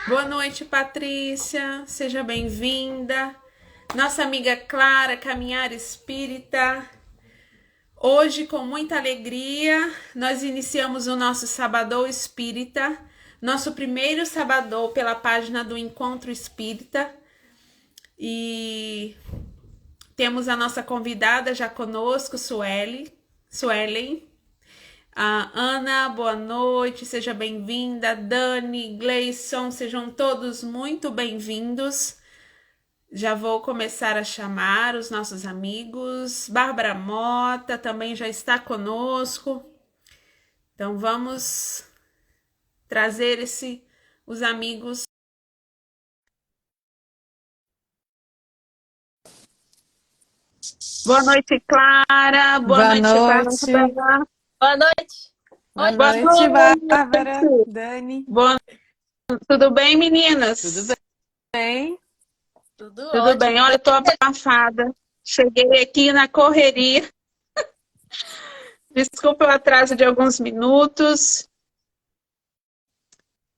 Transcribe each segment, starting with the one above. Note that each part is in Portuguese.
Boa noite, Patrícia. Seja bem-vinda. Nossa amiga Clara, Caminhar Espírita. Hoje, com muita alegria, nós iniciamos o nosso Sabadão Espírita, nosso primeiro Sabadão pela página do Encontro Espírita. E temos a nossa convidada já conosco, Suelen. Ana, boa noite, seja bem-vinda. Dani, Gleison, sejam todos muito bem-vindos. Já vou começar a chamar os nossos amigos. Bárbara Mota também já está conosco. Então vamos trazer os amigos. Boa noite, Clara. Boa Boa noite, noite. Bárbara. Boa noite. Boa Boa noite, Bárbara, noite. Dani. Boa... Tudo bem, Tudo meninas? bem? Tudo Tudo bem. ótimo. Olha, eu tô abafada. Cheguei aqui na correria. Desculpa o atraso de alguns minutos.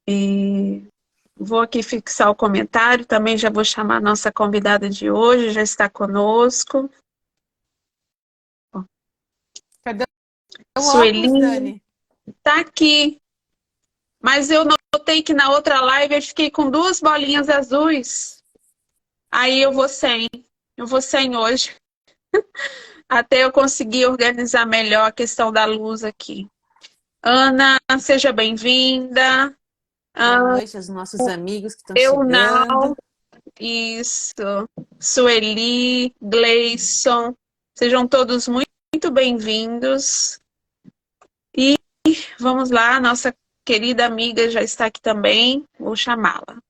E vou aqui fixar o comentário. Também já vou chamar a nossa convidada de hoje, já está conosco. Cadê o Sueli óculos, Dani? está aqui. Mas eu notei que na outra live eu fiquei com duas bolinhas azuis. Aí eu vou sem. Eu vou sem hoje. Até eu conseguir organizar melhor a questão da luz aqui. Ana, seja bem-vinda. Boa noite aos nossos amigos que estão Eu não. chegando. Isso. Sueli, Gleison, sejam todos muito bem-vindos. E vamos lá, nossa querida amiga já está aqui também, vou chamá-la.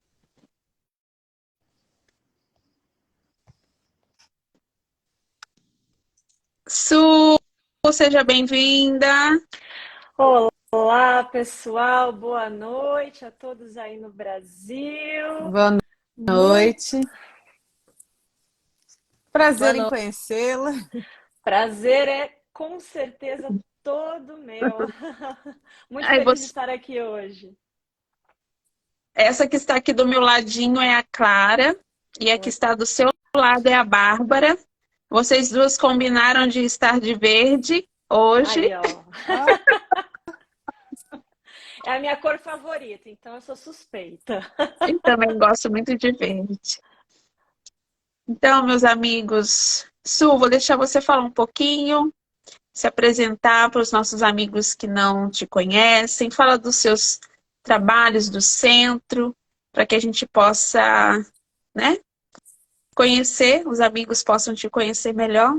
Su, seja bem-vinda. Olá, pessoal, boa noite a todos aí no Brasil. Boa Muito noite. Prazer Boa em noite. conhecê-la. prazer, é com certeza todo meu. Muito Ai, feliz de estar aqui hoje. essa que está aqui do meu ladinho é a Clara, e a que está do seu lado é a Bárbara. Vocês duas combinaram de estar de verde hoje. Aí, ó. É a minha cor favorita, então eu sou suspeita. E também gosto muito de verde. Então, meus amigos, Su, vou deixar você falar um pouquinho, se apresentar para os nossos amigos que não te conhecem, fala dos seus trabalhos do centro, para que a gente possa, né, conhecer, os amigos possam te conhecer melhor.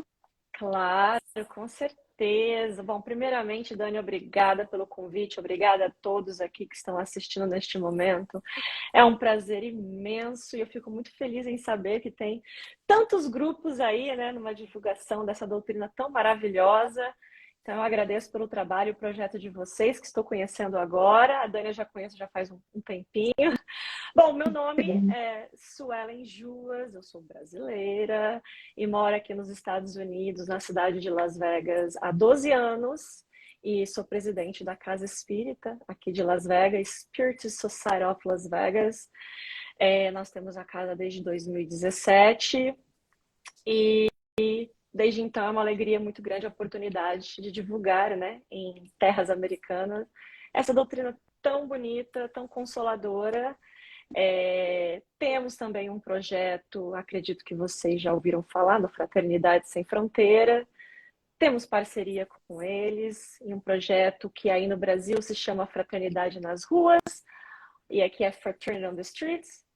Claro, com certeza. Bom, primeiramente, Dani, obrigada pelo convite, obrigada a todos aqui que estão assistindo neste momento. É um prazer imenso e eu fico muito feliz em saber que tem tantos grupos aí, né, numa divulgação dessa doutrina tão maravilhosa. Então, eu agradeço pelo trabalho e o projeto de vocês, que estou conhecendo agora. A Dani eu já conheço já faz um tempinho. Bom, meu nome é Suelen Juas, eu sou brasileira e moro aqui nos Estados Unidos, na cidade de Las Vegas, há 12 anos. E sou presidente da Casa Espírita aqui de Las Vegas, Spirit Society of Las Vegas. Nós temos a casa desde 2017 e desde então é uma alegria muito grande a oportunidade de divulgar, né, em terras americanas, essa doutrina tão bonita, tão consoladora. Temos também um projeto, acredito que vocês já ouviram falar, do Fraternidade Sem Fronteira. Temos parceria com eles em um projeto que aí no Brasil se chama Fraternidade nas Ruas, e aqui é Fraternity on the Streets.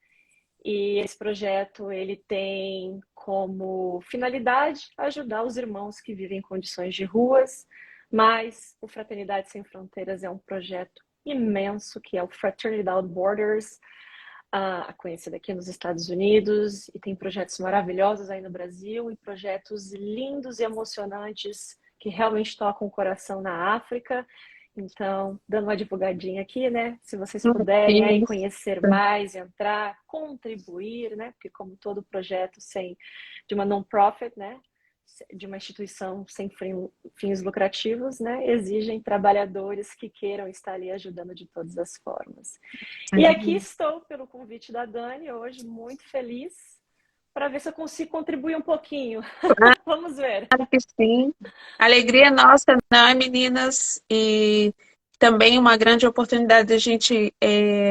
E esse projeto ele tem como finalidade ajudar os irmãos que vivem em condições de ruas, mas o Fraternidade Sem Fronteiras é um projeto imenso que é o Fraternity Without Borders, conhecida aqui nos Estados Unidos, e tem projetos maravilhosos aí no Brasil e projetos lindos e emocionantes que realmente tocam o coração na África. Então, dando uma divulgadinha aqui, né? Se vocês puderem aí Isso. conhecer mais, entrar, contribuir, né? Porque como todo projeto de uma non-profit, né? de uma instituição sem fins lucrativos, né, exigem trabalhadores que queiram estar ali ajudando de todas as formas. E aqui estou pelo convite da Dani hoje, muito feliz, para ver se eu consigo contribuir um pouquinho. Vamos ver. Claro que sim. Alegria nossa, né, meninas? E também uma grande oportunidade de a gente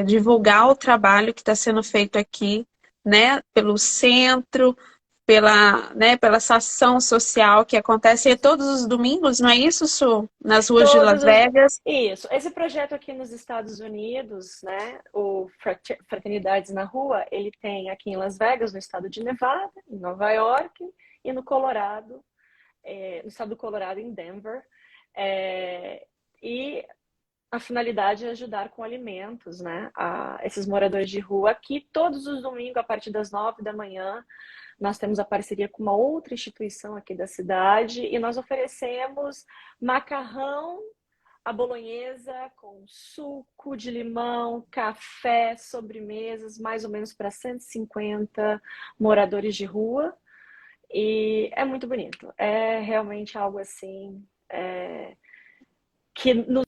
divulgar o trabalho que está sendo feito aqui, né, pelo centro, pela essa ação social que acontece todos os domingos, não é isso, Su? Nas ruas de Las Vegas. Isso. Esse projeto aqui nos Estados Unidos, né, o Fraternidades na Rua, ele tem aqui em Las Vegas, no estado de Nevada, em Nova York, e no Colorado, no estado do Colorado, em Denver. E a finalidade é ajudar com alimentos, né, a esses moradores de rua aqui todos os domingos, a partir das 9 da manhã. Nós temos a parceria com uma outra instituição aqui da cidade e nós oferecemos macarrão à bolonhesa com suco de limão, café, sobremesas, mais ou menos para 150 moradores de rua. E é muito bonito. É realmente algo assim que nos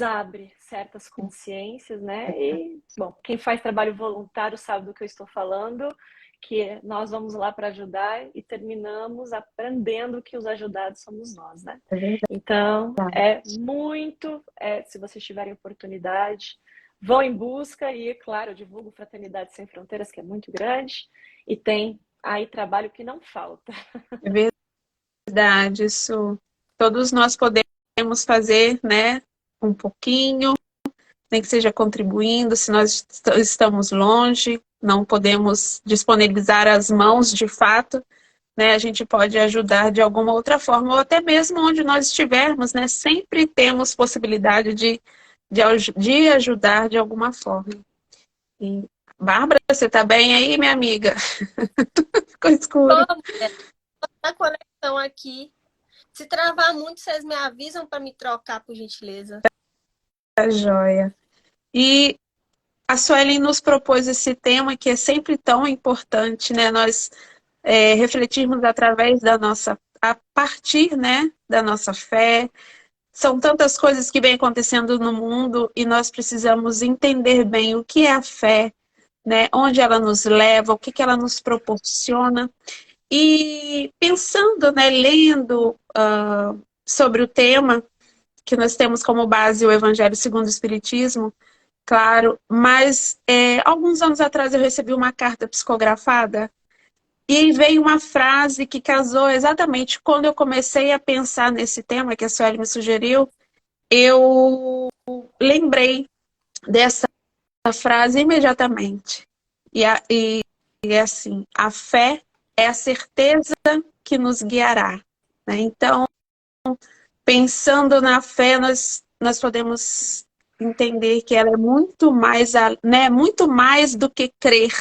abre certas consciências, né? E, bom, quem faz trabalho voluntário sabe do que eu estou falando, que nós vamos lá para ajudar e terminamos aprendendo que os ajudados somos nós, né? Então, se vocês tiverem oportunidade, vão em busca e, claro, eu divulgo Fraternidade Sem Fronteiras, que é muito grande, e tem aí trabalho que não falta. É verdade, isso. Todos nós podemos fazer, né, um pouquinho, nem que seja contribuindo, se nós estamos longe, não podemos disponibilizar as mãos de fato, né? A gente pode ajudar de alguma outra forma, ou até mesmo onde nós estivermos, né? Sempre temos possibilidade de ajudar de alguma forma. E, Bárbara, você está bem aí, minha amiga? Ficou escuro. A conexão aqui. Se travar muito, vocês me avisam para me trocar, por gentileza. Tá joia. E a Suelen nos propôs esse tema que é sempre tão importante, né? Nós refletirmos através a partir, né, da nossa fé. São tantas coisas que vêm acontecendo no mundo e nós precisamos entender bem o que é a fé, né? Onde ela nos leva, o que ela nos proporciona. E pensando, né, lendo sobre o tema, que nós temos como base o Evangelho segundo o Espiritismo, claro, mas alguns anos atrás eu recebi uma carta psicografada e aí veio uma frase que casou exatamente quando eu comecei a pensar nesse tema que a Sueli me sugeriu, eu lembrei dessa frase imediatamente. E é assim, a fé é a certeza que nos guiará, né? Então, pensando na fé, nós podemos entender que ela é muito mais, né, muito mais do que crer.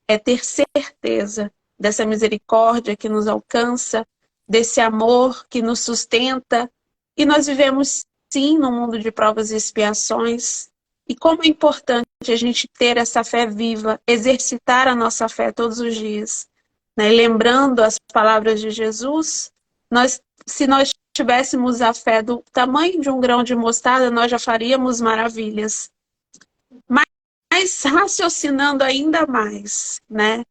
É ter certeza dessa misericórdia que nos alcança, desse amor que nos sustenta. E nós vivemos, sim, num mundo de provas e expiações. E como é importante a gente ter essa fé viva, exercitar a nossa fé todos os dias, né? Lembrando as palavras de Jesus, se nós tivéssemos a fé do tamanho de um grão de mostarda, nós já faríamos maravilhas. Mas raciocinando ainda mais, né?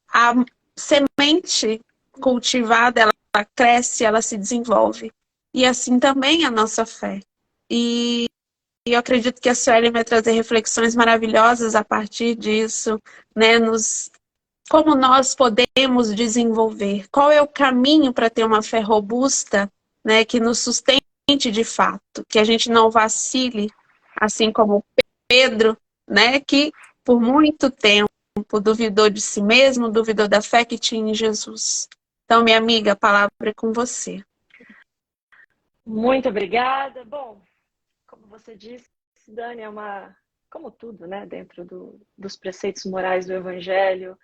A semente cultivada, ela cresce, ela se desenvolve. E assim também a nossa fé. E eu acredito que a Sueli vai trazer reflexões maravilhosas a partir disso, né? Como nós podemos desenvolver, qual é o caminho para ter uma fé robusta, né, que nos sustente de fato, que a gente não vacile, assim como Pedro, né, que por muito tempo duvidou de si mesmo, duvidou da fé que tinha em Jesus. Então, minha amiga, a palavra é com você. Muito obrigada. Bom, como você disse, Dani, como tudo, né, dentro dos preceitos morais do Evangelho,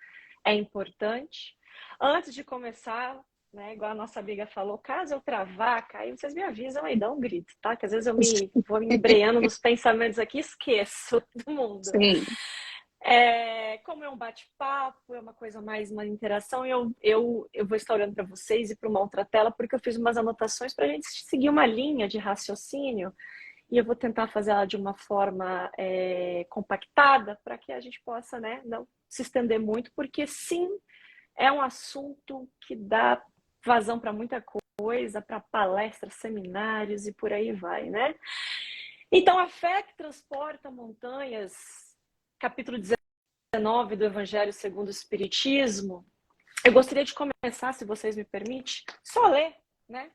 é importante. Antes de começar, né, igual a nossa amiga falou, caso eu travar, cair, vocês me avisam aí, dá um grito, tá? Que às vezes eu vou me embreando nos pensamentos aqui e esqueço do mundo. Sim. como é um bate-papo, é uma coisa mais uma interação, eu vou estar olhando para vocês e para uma outra tela, porque eu fiz umas anotações para a gente seguir uma linha de raciocínio, e eu vou tentar fazer ela de uma forma compactada, para que a gente possa, né, não se estender muito, porque sim, é um assunto que dá vazão para muita coisa, para palestras, seminários e por aí vai, né? Então, a fé que transporta montanhas, capítulo 19 do Evangelho segundo o Espiritismo. Eu gostaria de começar, se vocês me permitem, só ler, né?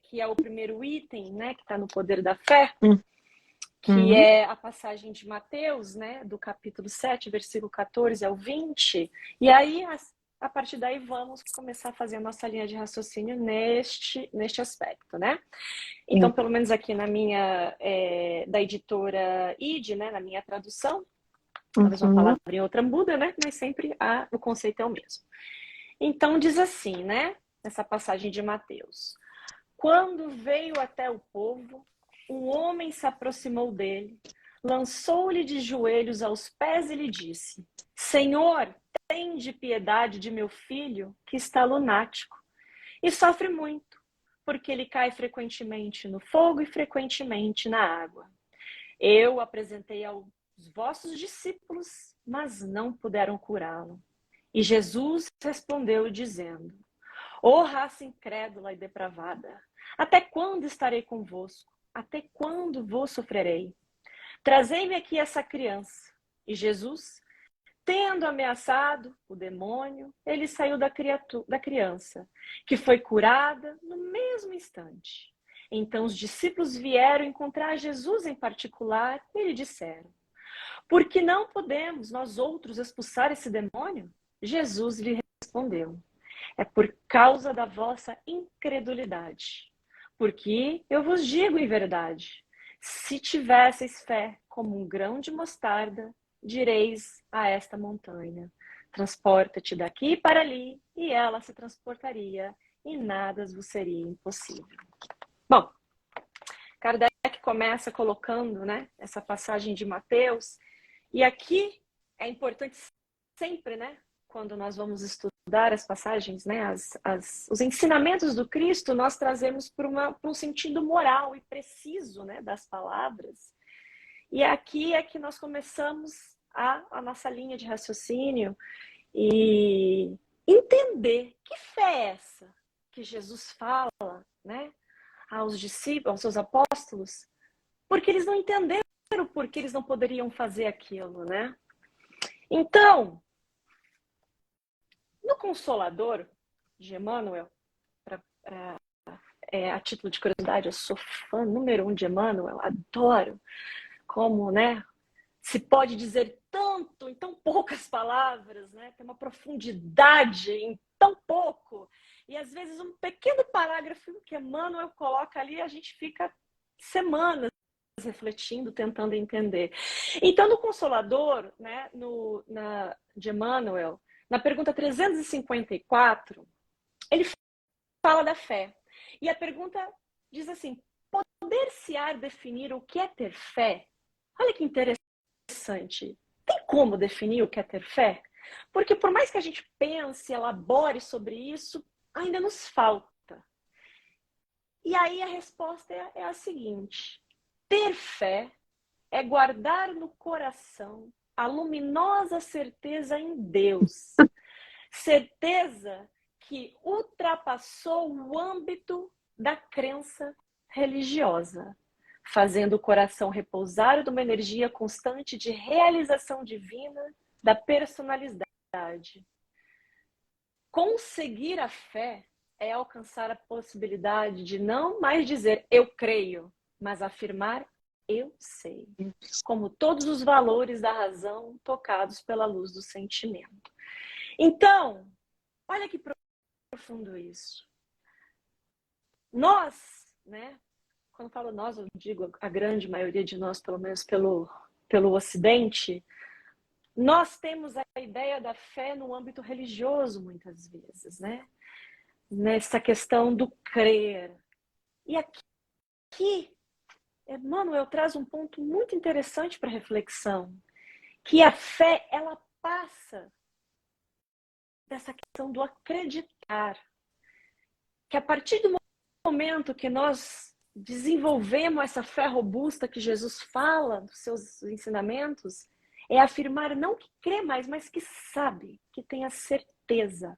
Que é o primeiro item, né? Que está no Poder da Fé, que é a passagem de Mateus, né? Do capítulo 7, versículo 14 ao 20. E aí, a partir daí, vamos começar a fazer a nossa linha de raciocínio neste aspecto, né? Então, pelo menos aqui na minha, da editora ID, né? Na minha tradução, talvez uma palavra em outra muda, né? Mas sempre o conceito é o mesmo. Então, diz assim, né? Nessa passagem de Mateus. Quando veio até o povo, um homem se aproximou dele, lançou-lhe de joelhos aos pés e lhe disse: Senhor, tende piedade de meu filho, que está lunático, e sofre muito, porque ele cai frequentemente no fogo e frequentemente na água. Eu apresentei aos vossos discípulos, mas não puderam curá-lo. E Jesus respondeu dizendo: Ó raça incrédula e depravada, até quando estarei convosco? Até quando vos sofrerei? Trazei-me aqui essa criança. E Jesus, tendo ameaçado o demônio, ele saiu da criança, que foi curada no mesmo instante. Então os discípulos vieram encontrar Jesus em particular e lhe disseram: Por que não podemos nós outros expulsar esse demônio? Jesus lhe respondeu: É por causa da vossa incredulidade. Porque eu vos digo em verdade, se tivesseis fé como um grão de mostarda, direis a esta montanha: transporta-te daqui para ali, e ela se transportaria, e nada vos seria impossível. Bom, Kardec começa colocando, né, essa passagem de Mateus, e aqui é importante sempre, né, quando nós vamos estudar as passagens, né, os ensinamentos do Cristo, nós trazemos para um sentido moral e preciso, né, das palavras. E aqui é que nós começamos a nossa linha de raciocínio e entender que fé é essa que Jesus fala, né, aos discípulos, aos seus apóstolos, porque eles não entenderam por que eles não poderiam fazer aquilo, né? Então, no Consolador de Emmanuel, a título de curiosidade, eu sou fã número 1 de Emmanuel, adoro como, né, se pode dizer tanto em tão poucas palavras, né? Tem uma profundidade em tão pouco. E às vezes um pequeno parágrafo que Emmanuel coloca ali, a gente fica semanas refletindo, tentando entender. Então, no Consolador, né, de Emmanuel, na pergunta 354, ele fala da fé. E a pergunta diz assim: poder-se-á definir o que é ter fé? Olha que interessante. Tem como definir o que é ter fé? Porque por mais que a gente pense, elabore sobre isso, ainda nos falta. E aí a resposta é a seguinte: ter fé é guardar no coração a luminosa certeza em Deus. Certeza que ultrapassou o âmbito da crença religiosa, fazendo o coração repousar de uma energia constante de realização divina da personalidade. Conseguir a fé é alcançar a possibilidade de não mais dizer eu creio, mas afirmar eu sei, como todos os valores da razão tocados pela luz do sentimento. Então, olha que profundo isso. Nós, né? Quando falo nós, eu digo a grande maioria de nós, pelo menos pelo Ocidente, nós temos a ideia da fé no âmbito religioso, muitas vezes, né? Nessa questão do crer. E aqui, Emmanuel traz um ponto muito interessante para reflexão, que a fé, ela passa dessa questão do acreditar. Que a partir do momento que nós desenvolvemos essa fé robusta que Jesus fala dos seus ensinamentos, é afirmar não que crê mais, mas que sabe, que tem a certeza.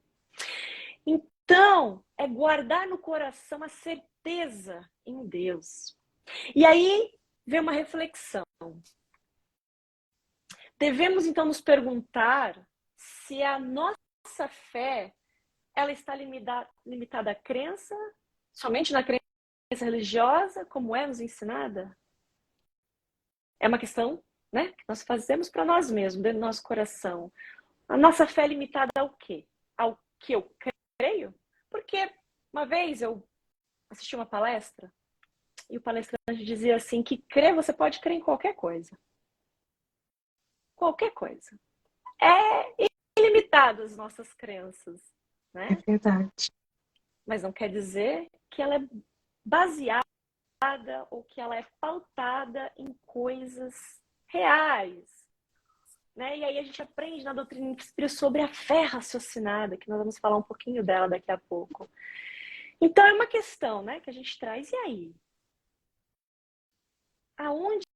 Então, é guardar no coração a certeza em Deus. E aí vem uma reflexão. Devemos então nos perguntar se a nossa fé ela está limitada à crença, somente na crença religiosa, como é nos ensinada? É uma questão, né, que nós fazemos para nós mesmos, dentro do nosso coração. A nossa fé é limitada ao quê? Ao que eu creio? Porque uma vez eu assisti uma palestra e o palestrante dizia assim que crer, você pode crer em qualquer coisa. Qualquer coisa. É ilimitado as nossas crenças, né? É verdade. Mas não quer dizer que ela é baseada ou que ela é pautada em coisas reais, né? E aí a gente aprende na doutrina espírita sobre a fé raciocinada, que nós vamos falar um pouquinho dela daqui a pouco. Então é uma questão, né, que a gente traz. E aí? Aonde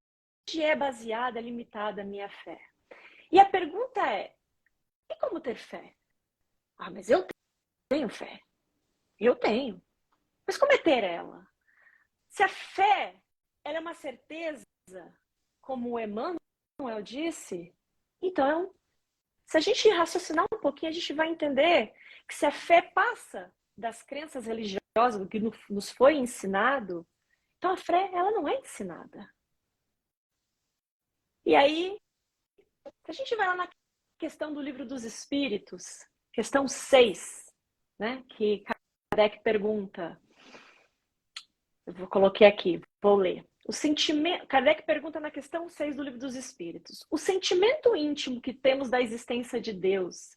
é baseada, limitada a minha fé? E a pergunta é, e como ter fé? Ah, mas eu tenho fé. Eu tenho. Mas como é ter ela? Se a fé ela é uma certeza, como o Emmanuel disse, então, se a gente raciocinar um pouquinho, a gente vai entender que se a fé passa das crenças religiosas, do que nos foi ensinado, então a fé ela não é ensinada. E aí, a gente vai lá na questão do Livro dos Espíritos, questão 6, né, que Kardec pergunta, coloquei aqui, vou ler. O sentimento, Kardec pergunta na questão 6 do Livro dos Espíritos, o sentimento íntimo que temos da existência de Deus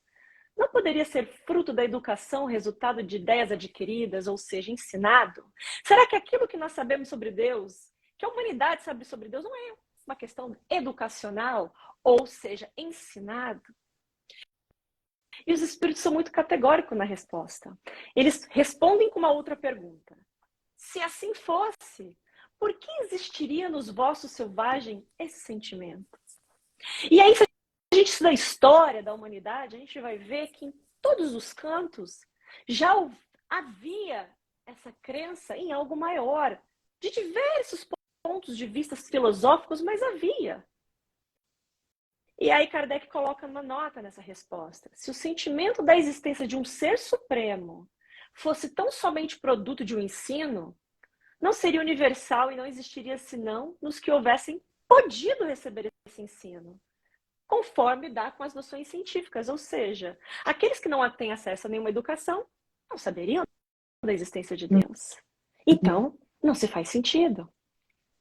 não poderia ser fruto da educação, resultado de ideias adquiridas, ou seja, ensinado? Será que aquilo que nós sabemos sobre Deus, que a humanidade sabe sobre Deus, não é uma questão educacional, ou seja, ensinado? E os espíritos são muito categóricos na resposta. Eles respondem com uma outra pergunta. Se assim fosse, por que existiria nos vossos selvagens esse sentimento? E aí, se a gente estuda a história da humanidade, a gente vai ver que em todos os cantos já havia essa crença em algo maior, de diversos pontos de vista filosóficos, mas havia. E aí Kardec coloca uma nota nessa resposta. Se o sentimento da existência de um ser supremo fosse tão somente produto de um ensino, não seria universal e não existiria senão nos que houvessem podido receber esse ensino, conforme dá com as noções científicas. Ou seja, aqueles que não têm acesso a nenhuma educação não saberiam da existência de Deus. Então, não se faz sentido,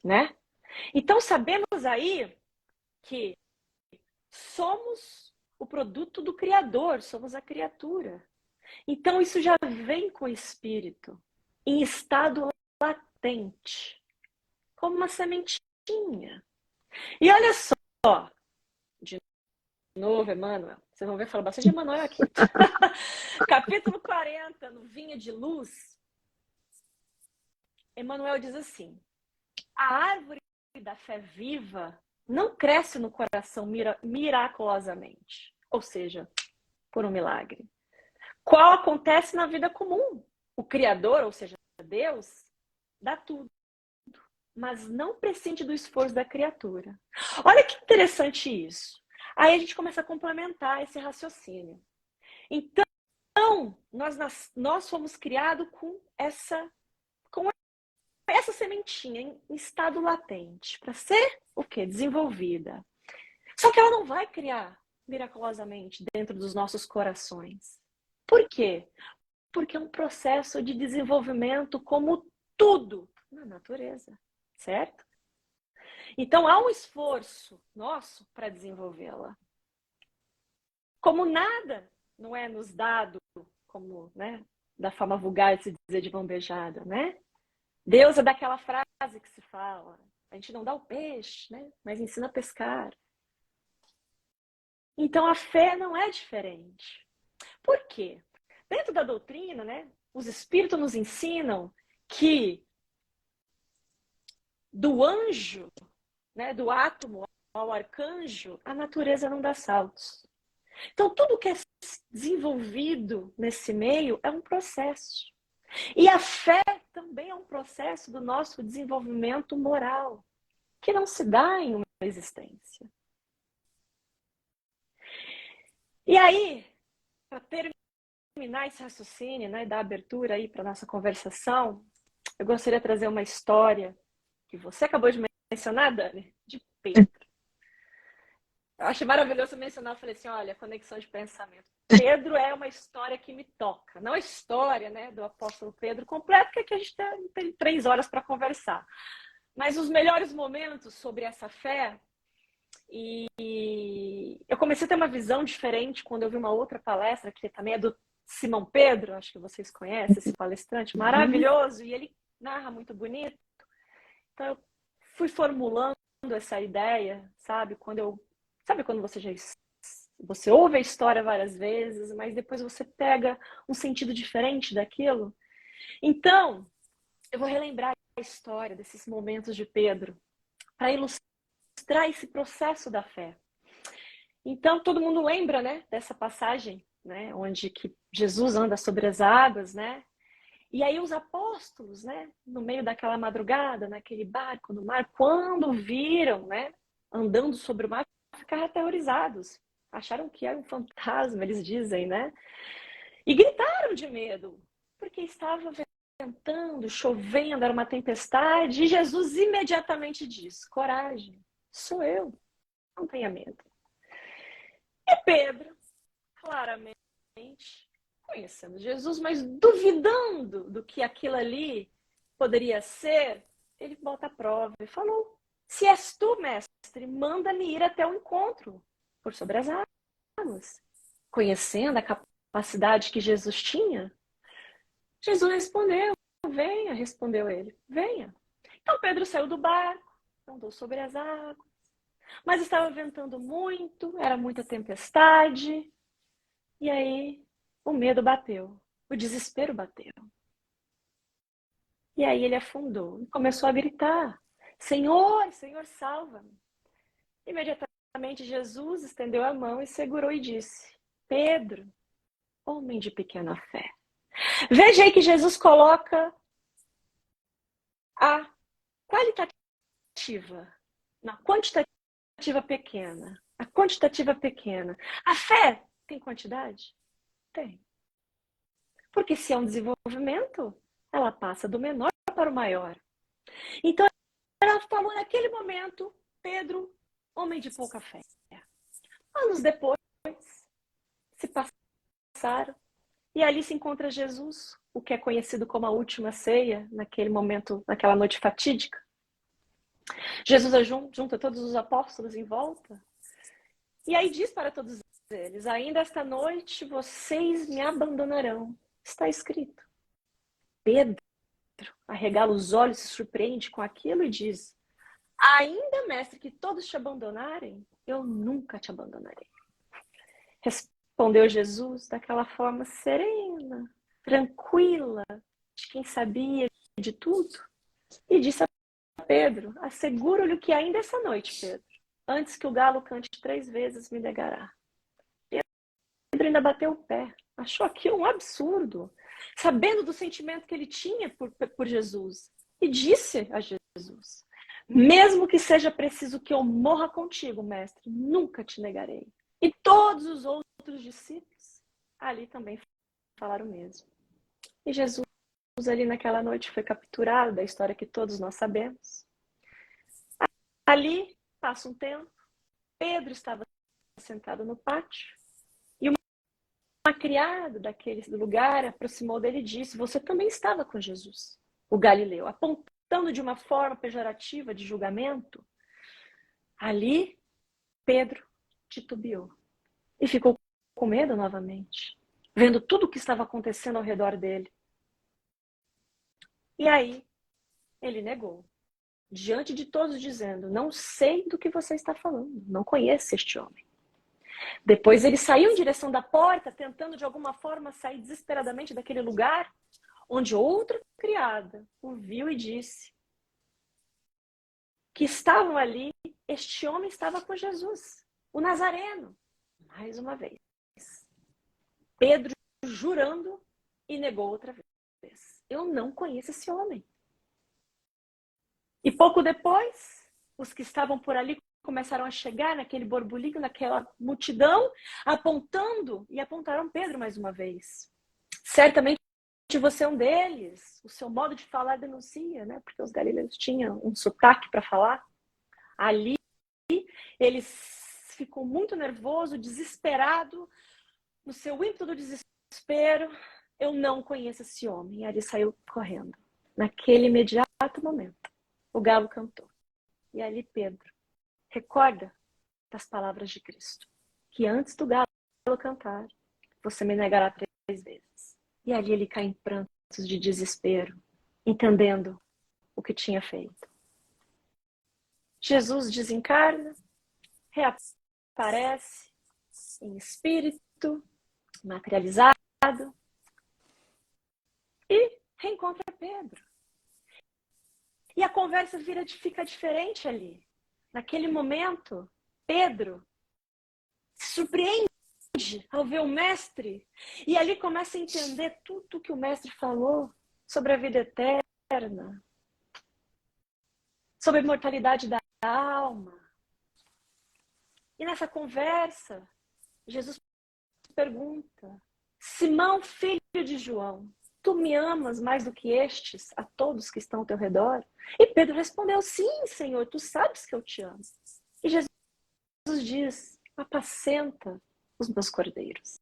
né? Então, sabemos aí que somos o produto do Criador, somos a criatura. Então, isso já vem com o espírito, em estado latente, como uma sementinha. E olha só, de novo, Emmanuel, vocês vão ver falar bastante de Emmanuel aqui. Capítulo 40, no Vinha de Luz, Emmanuel diz assim: a árvore da fé viva não cresce no coração miraculosamente, ou seja, por um milagre, qual acontece na vida comum. O Criador, ou seja, Deus, dá tudo, mas não prescinde do esforço da criatura. Olha que interessante isso. Aí a gente começa a complementar esse raciocínio. Então, nós fomos criados com essa sementinha em estado latente, para ser o quê? Desenvolvida. Só que ela não vai criar miraculosamente dentro dos nossos corações. Por quê? Porque é um processo de desenvolvimento como tudo na natureza, certo? Então há um esforço nosso para desenvolvê-la. Como nada não é nos dado, como, né, da forma vulgar de se dizer de mão beijada, né? Deus é daquela frase que se fala, a gente não dá o peixe, né, mas ensina a pescar. Então a fé não é diferente. Por quê? Dentro da doutrina, né, os espíritos nos ensinam que do anjo, né, do átomo ao arcanjo, a natureza não dá saltos. Então tudo que é desenvolvido nesse meio é um processo. E a fé também é um processo do nosso desenvolvimento moral, que não se dá em uma existência. E aí, para terminar esse raciocínio, né, dar abertura aí para nossa conversação, eu gostaria de trazer uma história que você acabou de mencionar, Dani, de Pedro. Eu achei maravilhoso mencionar, eu falei assim, olha, conexão de pensamento. Pedro é uma história que me toca. Não a história, né, do apóstolo Pedro completa, que aqui a gente tem 3 horas para conversar. Mas os melhores momentos sobre essa fé. E eu comecei a ter uma visão diferente quando eu vi uma outra palestra, que também é do Simão Pedro, acho que vocês conhecem esse palestrante maravilhoso, e ele narra muito bonito. Então eu fui formulando essa ideia, sabe? Sabe quando você ouve a história várias vezes, mas depois você pega um sentido diferente daquilo? Então, eu vou relembrar a história desses momentos de Pedro para ilustrar esse processo da fé. Então, todo mundo lembra, né, dessa passagem, né, onde que Jesus anda sobre as águas, né? E aí os apóstolos, né, no meio daquela madrugada, naquele barco no mar, quando viram, né, andando sobre o mar, ficaram aterrorizados. Acharam que era um fantasma, eles dizem, né? E gritaram de medo, porque estava ventando, chovendo, era uma tempestade, e Jesus imediatamente diz: coragem, sou eu, não tenha medo. E Pedro, claramente, conhecendo Jesus, mas duvidando do que aquilo ali poderia ser, ele bota a prova e falou: se és tu, mestre, manda-me ir até o encontro por sobre as águas. Conhecendo a capacidade que Jesus tinha, Jesus respondeu: venha, respondeu ele, venha. Então Pedro saiu do barco, andou sobre as águas, mas estava ventando muito, era muita tempestade, e aí o medo bateu, o desespero bateu. E aí ele afundou e começou a gritar: Senhor, Senhor, salva-me. Imediatamente Jesus estendeu a mão e segurou e disse: Pedro, homem de pequena fé. Veja aí que Jesus coloca a qualitativa na quantitativa pequena. A quantitativa pequena. A fé tem quantidade? Tem. Porque se é um desenvolvimento, ela passa do menor para o maior. Então, ela falou naquele momento: Pedro, homem de pouca fé. Anos depois, se passaram, e ali se encontra Jesus, o que é conhecido como a última ceia, naquele momento, naquela noite fatídica. Jesus junta todos os apóstolos em volta, e aí diz para todos eles: ainda esta noite vocês me abandonarão. Está escrito. Pedro arregala os olhos, se surpreende com aquilo e diz: ainda, mestre, que todos te abandonarem, eu nunca te abandonarei. Respondeu Jesus daquela forma serena, tranquila, de quem sabia de tudo, e disse a Pedro: asseguro-lhe que ainda essa noite, Pedro, antes que o galo cante 3 vezes, me negará. Pedro ainda bateu o pé, achou aquilo um absurdo, sabendo do sentimento que ele tinha por Jesus, e disse a Jesus: mesmo que seja preciso que eu morra contigo, mestre, nunca te negarei. E todos os outros discípulos ali também falaram o mesmo. E Jesus ali naquela noite foi capturado, da história que todos nós sabemos. Ali passa um tempo, Pedro estava sentado no pátio, e uma criada daquele lugar aproximou dele e disse: você também estava com Jesus, o Galileu, apontando de uma forma pejorativa de julgamento. Ali Pedro titubeou e ficou com medo novamente, vendo tudo o que estava acontecendo ao redor dele. E aí ele negou, diante de todos, dizendo: não sei do que você está falando, não conheço este homem. Depois ele saiu em direção da porta, tentando de alguma forma sair desesperadamente daquele lugar, onde outra criada o viu e disse que estavam ali, este homem estava com Jesus, o Nazareno. Mais uma vez. Pedro jurando e negou outra vez. Eu não conheço esse homem. E pouco depois, os que estavam por ali começaram a chegar naquele borbulhinho, naquela multidão, apontaram Pedro mais uma vez. Certamente você é um deles. O seu modo de falar denuncia, né? Porque os galileus tinham um sotaque para falar. Ali, ele ficou muito nervoso, desesperado. No seu ímpeto do desespero, eu não conheço esse homem. E ali saiu correndo. Naquele imediato momento, o galo cantou. E ali Pedro recorda das palavras de Cristo, que antes do galo cantar, você me negará 3 vezes. E ali ele cai em prantos de desespero, entendendo o que tinha feito. Jesus desencarna, reaparece em espírito, materializado, e reencontra Pedro. E a conversa fica diferente ali. Naquele momento, Pedro se surpreende ao ver o mestre e ali começa a entender tudo que o mestre falou sobre a vida eterna, sobre a imortalidade da alma. E nessa conversa, Jesus pergunta: Simão, filho de João, tu me amas mais do que estes, a todos que estão ao teu redor? E Pedro respondeu: sim, Senhor, tu sabes que eu te amo. E Jesus diz: apacenta os meus cordeiros.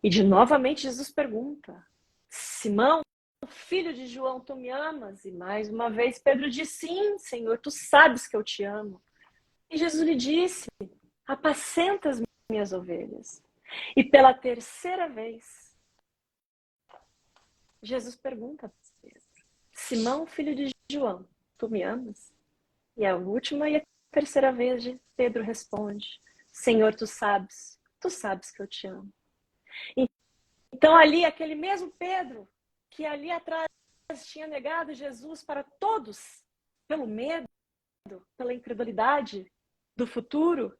E novamente Jesus pergunta: Simão, filho de João, tu me amas? E mais uma vez Pedro diz: sim, Senhor, tu sabes que eu te amo. E Jesus lhe disse: apacenta as minhas ovelhas. E pela terceira vez, Jesus pergunta a Pedro: Simão, filho de João, tu me amas? E a última e a terceira vez Pedro responde: Senhor, tu sabes que eu te amo. Então ali, aquele mesmo Pedro, que ali atrás tinha negado Jesus para todos, pelo medo, pela incredulidade do futuro,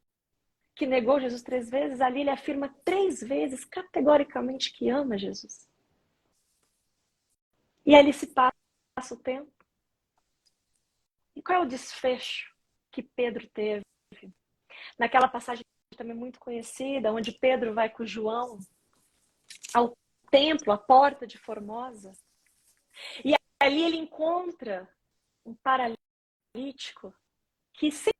que negou Jesus 3 vezes, ali ele afirma 3 vezes, categoricamente, que ama Jesus. E ali se passa o tempo. E qual é o desfecho que Pedro teve? Naquela passagem também muito conhecida, onde Pedro vai com João ao templo, à porta de Formosa. E ali ele encontra um paralítico que sempre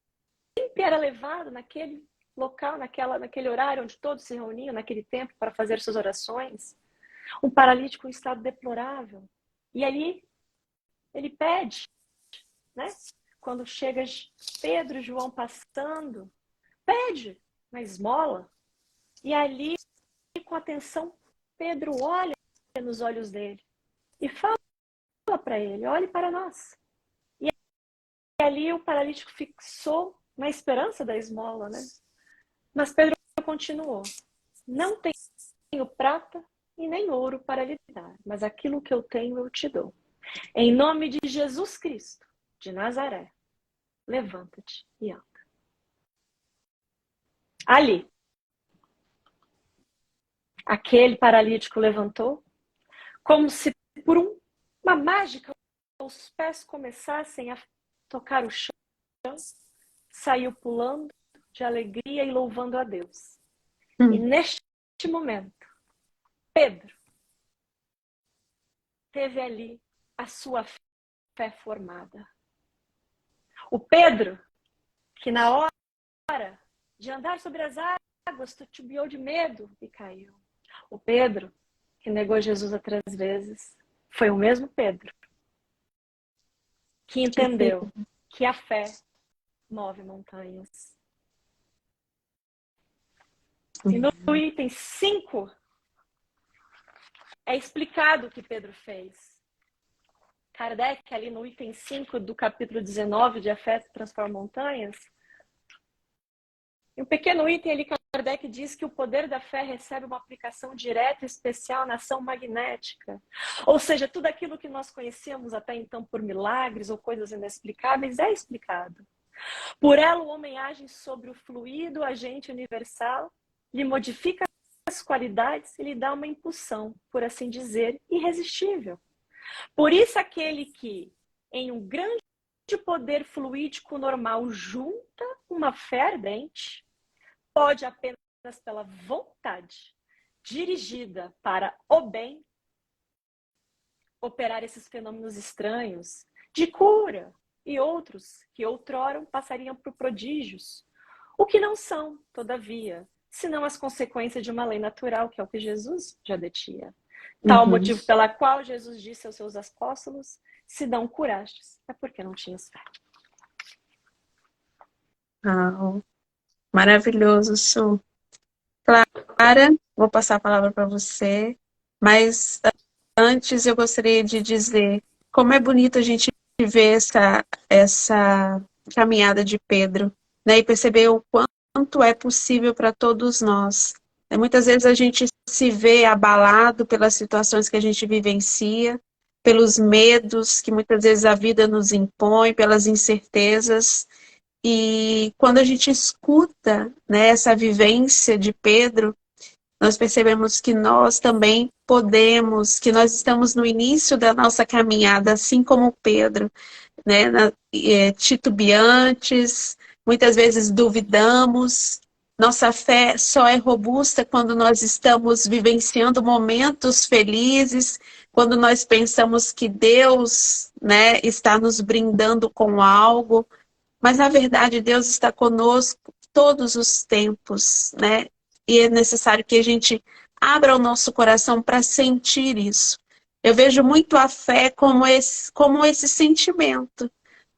era levado naquele local, naquele horário onde todos se reuniam, naquele tempo, para fazer suas orações. Um paralítico em estado deplorável. E ali ele pede, né? Quando chega Pedro e João passando, pede uma esmola. E ali, com atenção, Pedro olha nos olhos dele e fala para ele: olhe para nós. E ali o paralítico fixou na esperança da esmola, né? Mas Pedro continuou: não tenho prata e nem ouro para lhe dar, mas aquilo que eu tenho eu te dou. Em nome de Jesus Cristo, de Nazaré, levanta-te e anda. Ali, aquele paralítico levantou, como se por uma mágica os pés começassem a tocar o chão, saiu pulando de alegria e louvando a Deus. E neste momento, Pedro teve ali a sua fé formada. O Pedro, que na hora de andar sobre as águas titubeou de medo e caiu. O Pedro, que negou Jesus 3 vezes, foi o mesmo Pedro que entendeu que a fé move montanhas. E no item 5, é explicado o que Pedro fez. Kardec, ali no item 5 do capítulo 19 de A Fé Transforma Montanhas, Em um pequeno item ali, Kardec diz que o poder da fé recebe uma aplicação direta e especial na ação magnética. Ou seja, tudo aquilo que nós conhecemos até então por milagres ou coisas inexplicáveis é explicado. Por ela, o homem age sobre o fluido agente universal, lhe modifica as qualidades e lhe dá uma impulsão, por assim dizer, irresistível. Por isso, aquele que, em um grande poder fluídico normal, junta uma fé ardente, pode apenas pela vontade, dirigida para o bem, operar esses fenômenos estranhos de cura e outros que outrora passariam por prodígios, o que não são, todavia, senão as consequências de uma lei natural, que é o que Jesus já detinha. Tal motivo pela qual Jesus disse aos seus apóstolos: se não curastes, é porque não tinhas fé. Maravilhoso, Su. Clara, vou passar a palavra para você, mas antes eu gostaria de dizer como é bonito a gente ver essa caminhada de Pedro, né, e perceber o quanto é possível para todos nós. Muitas vezes a gente se vê abalado pelas situações que a gente vivencia, pelos medos que muitas vezes a vida nos impõe, pelas incertezas. E quando a gente escuta, né, essa vivência de Pedro, nós percebemos que nós também podemos, que nós estamos no início da nossa caminhada, assim como Pedro, né, titubeantes, muitas vezes duvidamos. Nossa fé só é robusta quando nós estamos vivenciando momentos felizes, quando nós pensamos que Deus, né, está nos brindando com algo. Mas, na verdade, Deus está conosco todos os tempos, né? E é necessário que a gente abra o nosso coração para sentir isso. Eu vejo muito a fé como esse sentimento,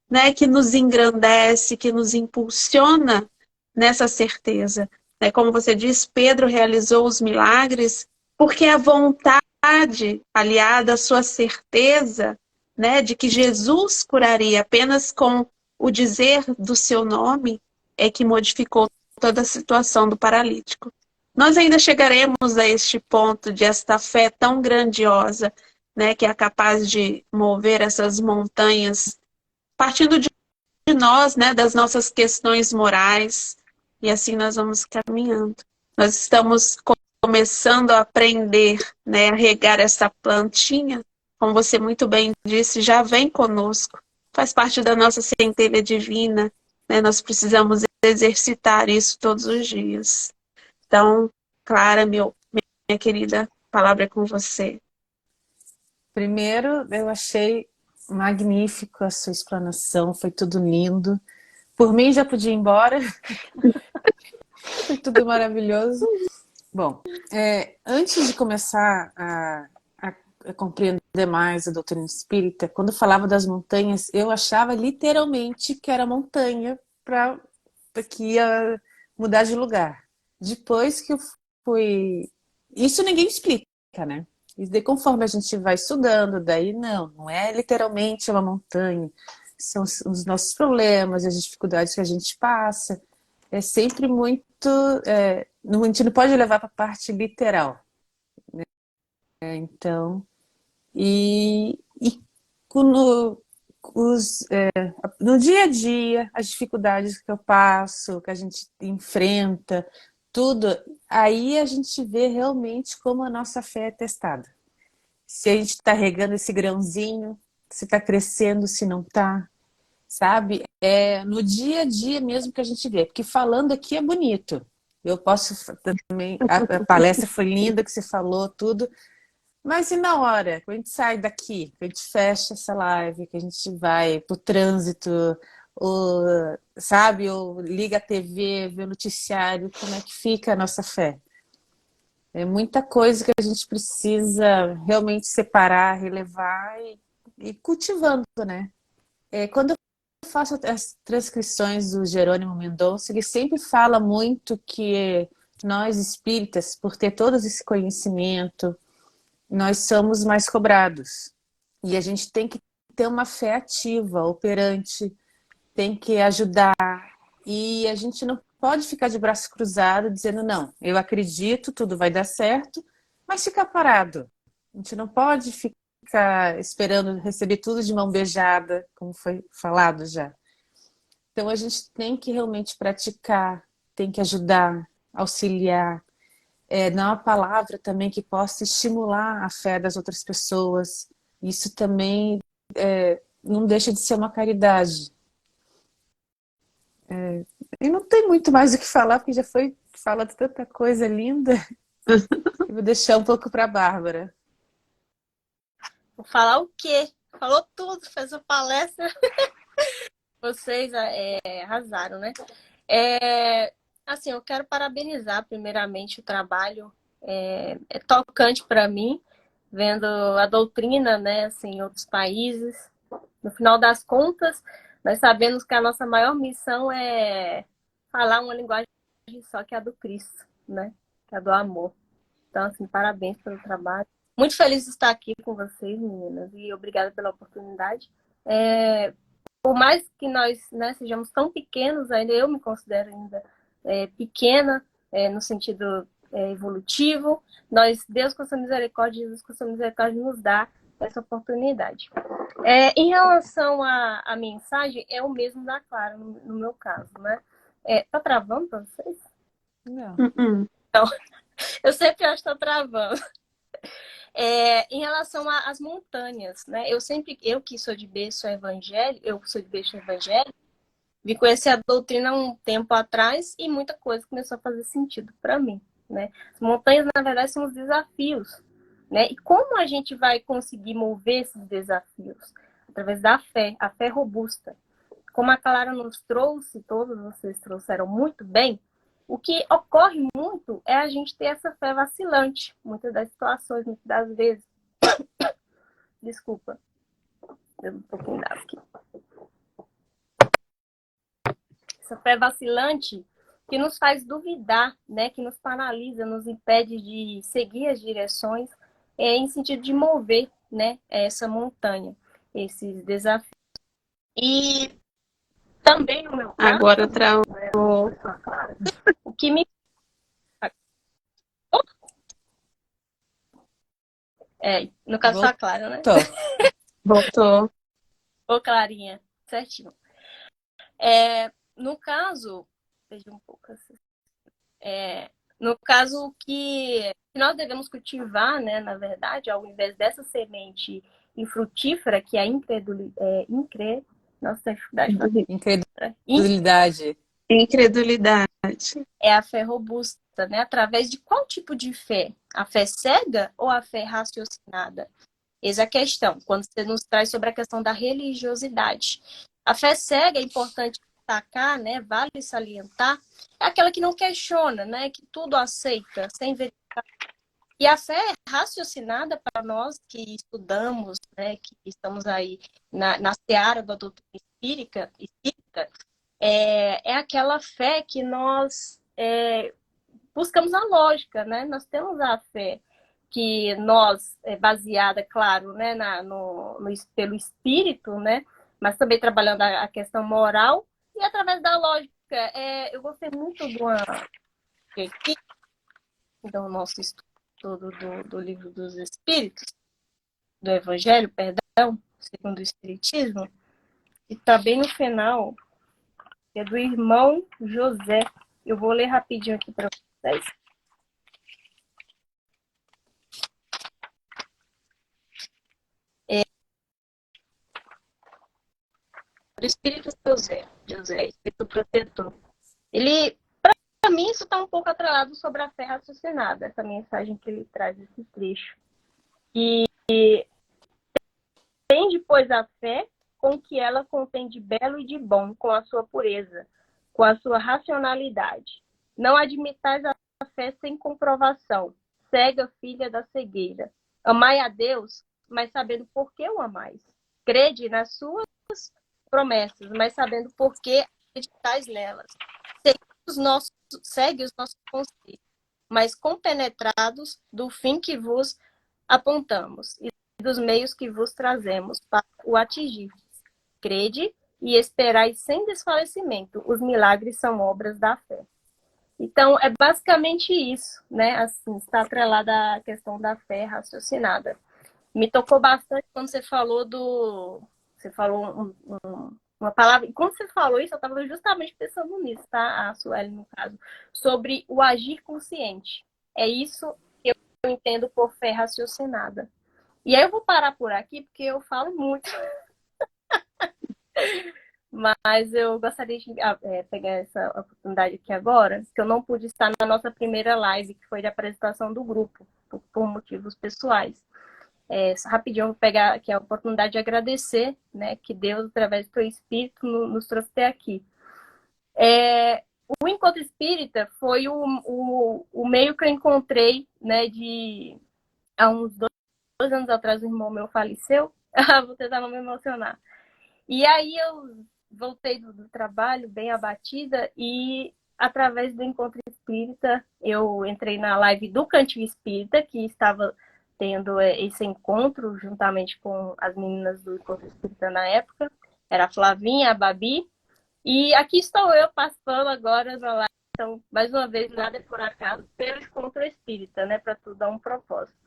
né? Que nos engrandece, que nos impulsiona nessa certeza. Né? Como você diz, Pedro realizou os milagres porque a vontade aliada à sua certeza, né, de que Jesus curaria apenas com o dizer do seu nome é que modificou toda a situação do paralítico. Nós ainda chegaremos a este ponto de esta fé tão grandiosa, né, que é capaz de mover essas montanhas, partindo de nós, né, das nossas questões morais, e assim nós vamos caminhando. Nós estamos começando a aprender, né, a regar essa plantinha, como você muito bem disse, já vem conosco. Faz parte da nossa centelha divina, né? Nós precisamos exercitar isso todos os dias. Então, Clara, minha querida, a palavra é com você. Primeiro, eu achei magnífico a sua explanação, foi tudo lindo. Por mim, já podia ir embora. Foi tudo maravilhoso. Bom, antes de começar a compreender mais a doutrina espírita, quando falava das montanhas, eu achava literalmente que era montanha para que ia mudar de lugar. Depois que eu fui... Isso ninguém explica, né? E daí, conforme a gente vai estudando, daí não é literalmente uma montanha. São os nossos problemas, as dificuldades que a gente passa. É sempre muito... a gente não pode levar para a parte literal. Né? Então... E no dia a dia, as dificuldades que eu passo, que a gente enfrenta, tudo, aí a gente vê realmente como a nossa fé é testada. Se a gente está regando esse grãozinho, se está crescendo, se não está, sabe? É no dia a dia mesmo que a gente vê, porque falando aqui é bonito. Eu posso também, a palestra foi linda que você falou, tudo. Mas e na hora que a gente sai daqui, que a gente fecha essa live, que a gente vai pro trânsito, ou, sabe, ou liga a TV, vê o noticiário, como é que fica a nossa fé? É muita coisa que a gente precisa realmente separar, relevar e cultivando, né? Quando eu faço as transcrições do Jerônimo Mendonça, ele sempre fala muito que nós espíritas, por ter todo esse conhecimento, nós somos mais cobrados. E a gente tem que ter uma fé ativa, operante, tem que ajudar. E a gente não pode ficar de braço cruzado dizendo, não, eu acredito, tudo vai dar certo, mas ficar parado. A gente não pode ficar esperando receber tudo de mão beijada, como foi falado já. Então a gente tem que realmente praticar, tem que ajudar, auxiliar, dar uma palavra também que possa estimular a fé das outras pessoas. Isso também não deixa de ser uma caridade. E não tem muito mais o que falar, porque já foi falado tanta coisa linda. Eu vou deixar um pouco para a Bárbara. Vou falar o quê? Falou tudo, fez a palestra. Vocês arrasaram, né? Assim, eu quero parabenizar primeiramente o trabalho. É tocante para mim, vendo a doutrina, né, assim, em outros países. No final das contas, nós sabemos que a nossa maior missão é falar uma linguagem só que é a do Cristo, né? Que é a do amor. Então, assim, parabéns pelo trabalho. Muito feliz de estar aqui com vocês, meninas, e obrigada pela oportunidade. Por mais que nós, né, sejamos tão pequenos, ainda eu me considero ainda pequena, no sentido evolutivo, Deus com sua misericórdia, Jesus com sua misericórdia nos dá essa oportunidade. Em relação à mensagem, é o mesmo da Clara, no meu caso, né? Tá travando para vocês? Não. Então, eu sempre acho que tá travando. Em relação às montanhas, né? Eu que sou de berço evangélico, vim conhecer a doutrina há um tempo atrás e muita coisa começou a fazer sentido para mim, né? As montanhas, na verdade, são os desafios, né? E como a gente vai conseguir mover esses desafios? Através da fé, a fé robusta. Como a Clara nos trouxe, todos vocês trouxeram muito bem, o que ocorre muito é a gente ter essa fé vacilante, muitas das situações, muitas das vezes. Desculpa, deu um pouquinho aqui. Essa fé vacilante que nos faz duvidar, né? Que nos paralisa, nos impede de seguir as direções em sentido de mover, né? Essa montanha, esses desafios. E também no meu caso... Agora travou. O que me... no caso só a Clara, né? Voltou. Ô, Clarinha, certinho. No caso, veja um pouco assim. No caso que nós devemos cultivar, né, na verdade, ao invés dessa semente infrutífera, que é a incredulidade. Nossa, tem dificuldade. Incredulidade. Incredulidade. É a fé robusta, né? Através de qual tipo de fé? A fé cega ou a fé raciocinada? Eis a questão, quando você nos traz sobre a questão da religiosidade. A fé cega, é importante destacar, né, vale salientar, é aquela que não questiona, né, que tudo aceita, sem verificar. E a fé raciocinada, para nós que estudamos, né, que estamos aí na seara da doutrina espírita, é aquela fé que nós buscamos a lógica, né? Nós temos a fé que nós, baseada, claro, né, pelo espírito, né, mas também trabalhando a questão moral e através da lógica. Eu gostei muito do nosso estudo do livro dos Espíritos, do Evangelho, perdão, segundo o Espiritismo, e está bem no final, é do irmão José. Eu vou ler rapidinho aqui para vocês. Do Espírito José, Espírito Protetor. Ele, para mim, isso está um pouco atrelado sobre a fé raciocinada, essa mensagem que ele traz, esse trecho. E tende, pois, a fé com o que ela contém de belo e de bom, com a sua pureza, com a sua racionalidade. Não admitais a fé sem comprovação, cega filha da cegueira. Amai a Deus, mas sabendo por que o amais. Crede nas suas promessas, mas sabendo por que acreditais nelas. Segue os nossos conselhos, mas compenetrados do fim que vos apontamos e dos meios que vos trazemos para o atingir. Crede e esperai sem desfalecimento. Os milagres são obras da fé. Então, é basicamente isso, né? Assim, está atrelada à questão da fé raciocinada. Me tocou bastante quando você falou do... Você falou uma palavra... E quando você falou isso, eu estava justamente pensando nisso, tá? A Sueli, no caso. Sobre o agir consciente. É isso que eu entendo por fé raciocinada. E aí eu vou parar por aqui, porque eu falo muito. Mas eu gostaria de pegar essa oportunidade aqui agora, que eu não pude estar na nossa primeira live, que foi de apresentação do grupo, por motivos pessoais. Rapidinho, eu vou pegar aqui a oportunidade de agradecer, né, que Deus, através do seu Espírito, nos trouxe até aqui. O Encontro Espírita foi o meio que eu encontrei, né, há uns 2 anos atrás, o irmão meu faleceu. Vou tentar não me emocionar. E aí eu voltei do trabalho bem abatida e através do Encontro Espírita eu entrei na live do Cantinho Espírita, que estava tendo esse encontro juntamente com as meninas do Encontro Espírita na época. Era a Flavinha, a Babi. E aqui estou eu participando agora na live. Então, mais uma vez, nada é por acaso, pelo Encontro Espírita, né? Para tudo dar um propósito.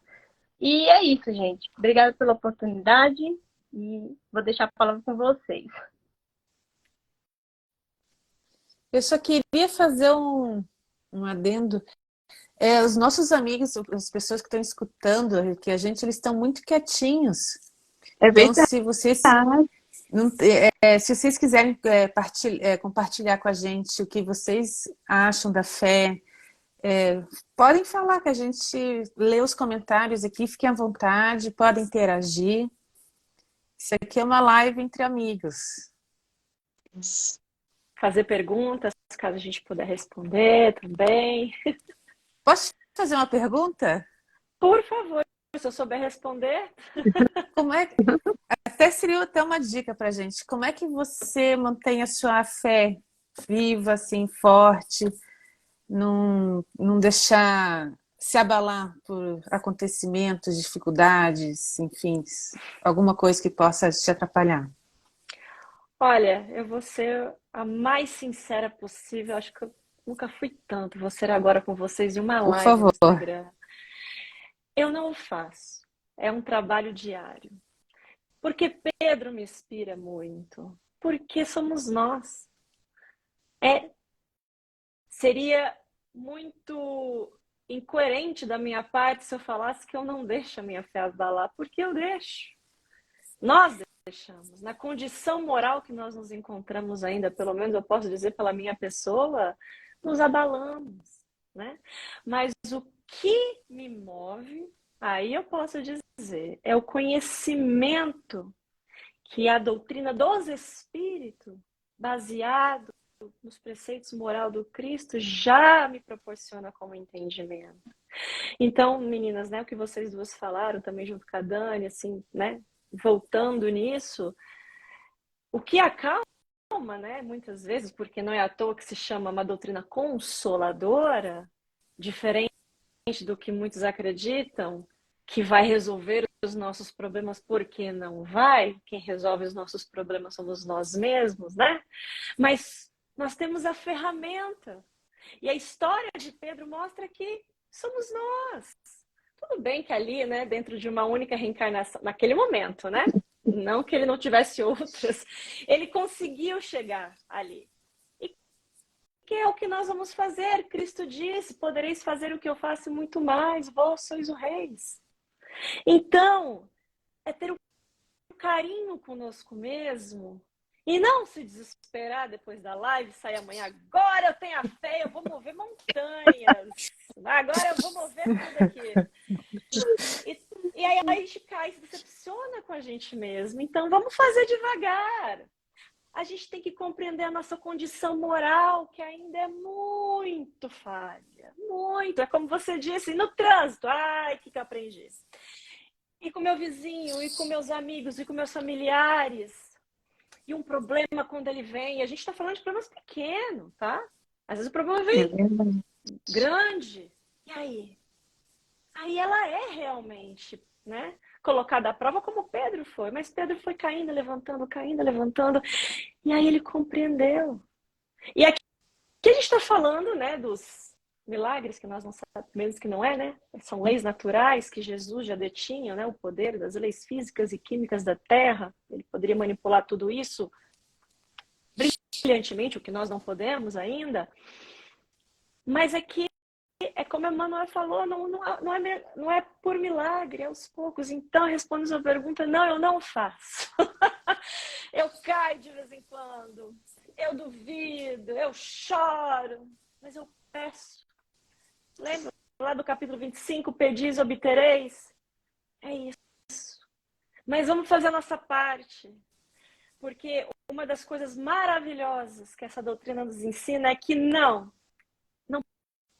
E é isso, gente. Obrigada pela oportunidade e vou deixar a palavra com vocês. Eu só queria fazer um adendo. Os nossos amigos, as pessoas que estão escutando, que a gente, eles estão muito quietinhos. É Então, verdade. se vocês quiserem compartilhar com a gente o que vocês acham da fé, podem falar, que a gente lê os comentários aqui, fiquem à vontade, podem interagir. Isso aqui é uma live entre amigos. Fazer perguntas, caso a gente puder responder também. Posso fazer uma pergunta? Por favor, se eu souber responder. Até seria até uma dica para a gente. Como é que você mantém a sua fé viva, assim, forte, não deixar se abalar por acontecimentos, dificuldades, enfim, alguma coisa que possa te atrapalhar? Olha, eu vou ser a mais sincera possível. Acho que eu nunca fui tanto. Vou ser agora com vocês em uma Por live no favor. Instagram. Eu não o faço. É um trabalho diário. Porque Pedro me inspira muito. Porque somos nós. Seria muito incoerente da minha parte se eu falasse que eu não deixo a minha fé abalar, porque eu deixo. Nós deixamos. Na condição moral que nós nos encontramos ainda, pelo menos eu posso dizer pela minha pessoa, nos abalamos, né? Mas o que me move, aí eu posso dizer, é o conhecimento que a doutrina dos espíritos, baseado nos preceitos moral do Cristo, já me proporciona como entendimento. Então, meninas, né, o que vocês duas falaram também junto com a Dani, assim, né, voltando nisso, o que acalma, né, muitas vezes, porque não é à toa que se chama uma doutrina consoladora, diferente do que muitos acreditam, que vai resolver os nossos problemas, porque não vai. Quem resolve os nossos problemas somos nós mesmos, né? Mas nós temos a ferramenta. E a história de Pedro mostra que somos nós. Tudo bem que ali, né, dentro de uma única reencarnação, naquele momento, né? Não que ele não tivesse outras, ele conseguiu chegar ali. E que é o que nós vamos fazer? Cristo disse: podereis fazer o que eu faço muito mais, vós sois o reis. Então, é ter um carinho conosco mesmo e não se desesperar depois da live, sair amanhã, agora eu tenho a fé, eu vou mover montanhas, agora eu vou mover tudo aqui. E aí a gente cai e se decepciona com a gente mesmo. Então, vamos fazer devagar. A gente tem que compreender a nossa condição moral, que ainda é muito falha. Muito. É como você disse, no trânsito. Ai, o que eu aprendi? E com meu vizinho, e com meus amigos, e com meus familiares. E um problema quando ele vem. A gente está falando de problemas pequenos, tá? Às vezes o problema vem grande. E aí? Aí ela é realmente, né, colocada à prova como Pedro foi. Mas Pedro foi caindo, levantando. E aí ele compreendeu. E aqui Que a gente está falando, né, dos milagres que nós não sabemos que não é, né? São leis naturais que Jesus já detinha, né? O poder das leis físicas e químicas da Terra. Ele poderia manipular tudo isso brilhantemente, o que nós não podemos ainda. Mas é que, é como a Manuel falou, não é por milagre, é aos poucos. Então, responde a sua pergunta, não, eu não faço. Eu caio de vez em quando, eu duvido, eu choro, mas eu peço. Lembra lá do capítulo 25, pedis, obtereis? É isso. Mas vamos fazer a nossa parte. Porque uma das coisas maravilhosas que essa doutrina nos ensina é que não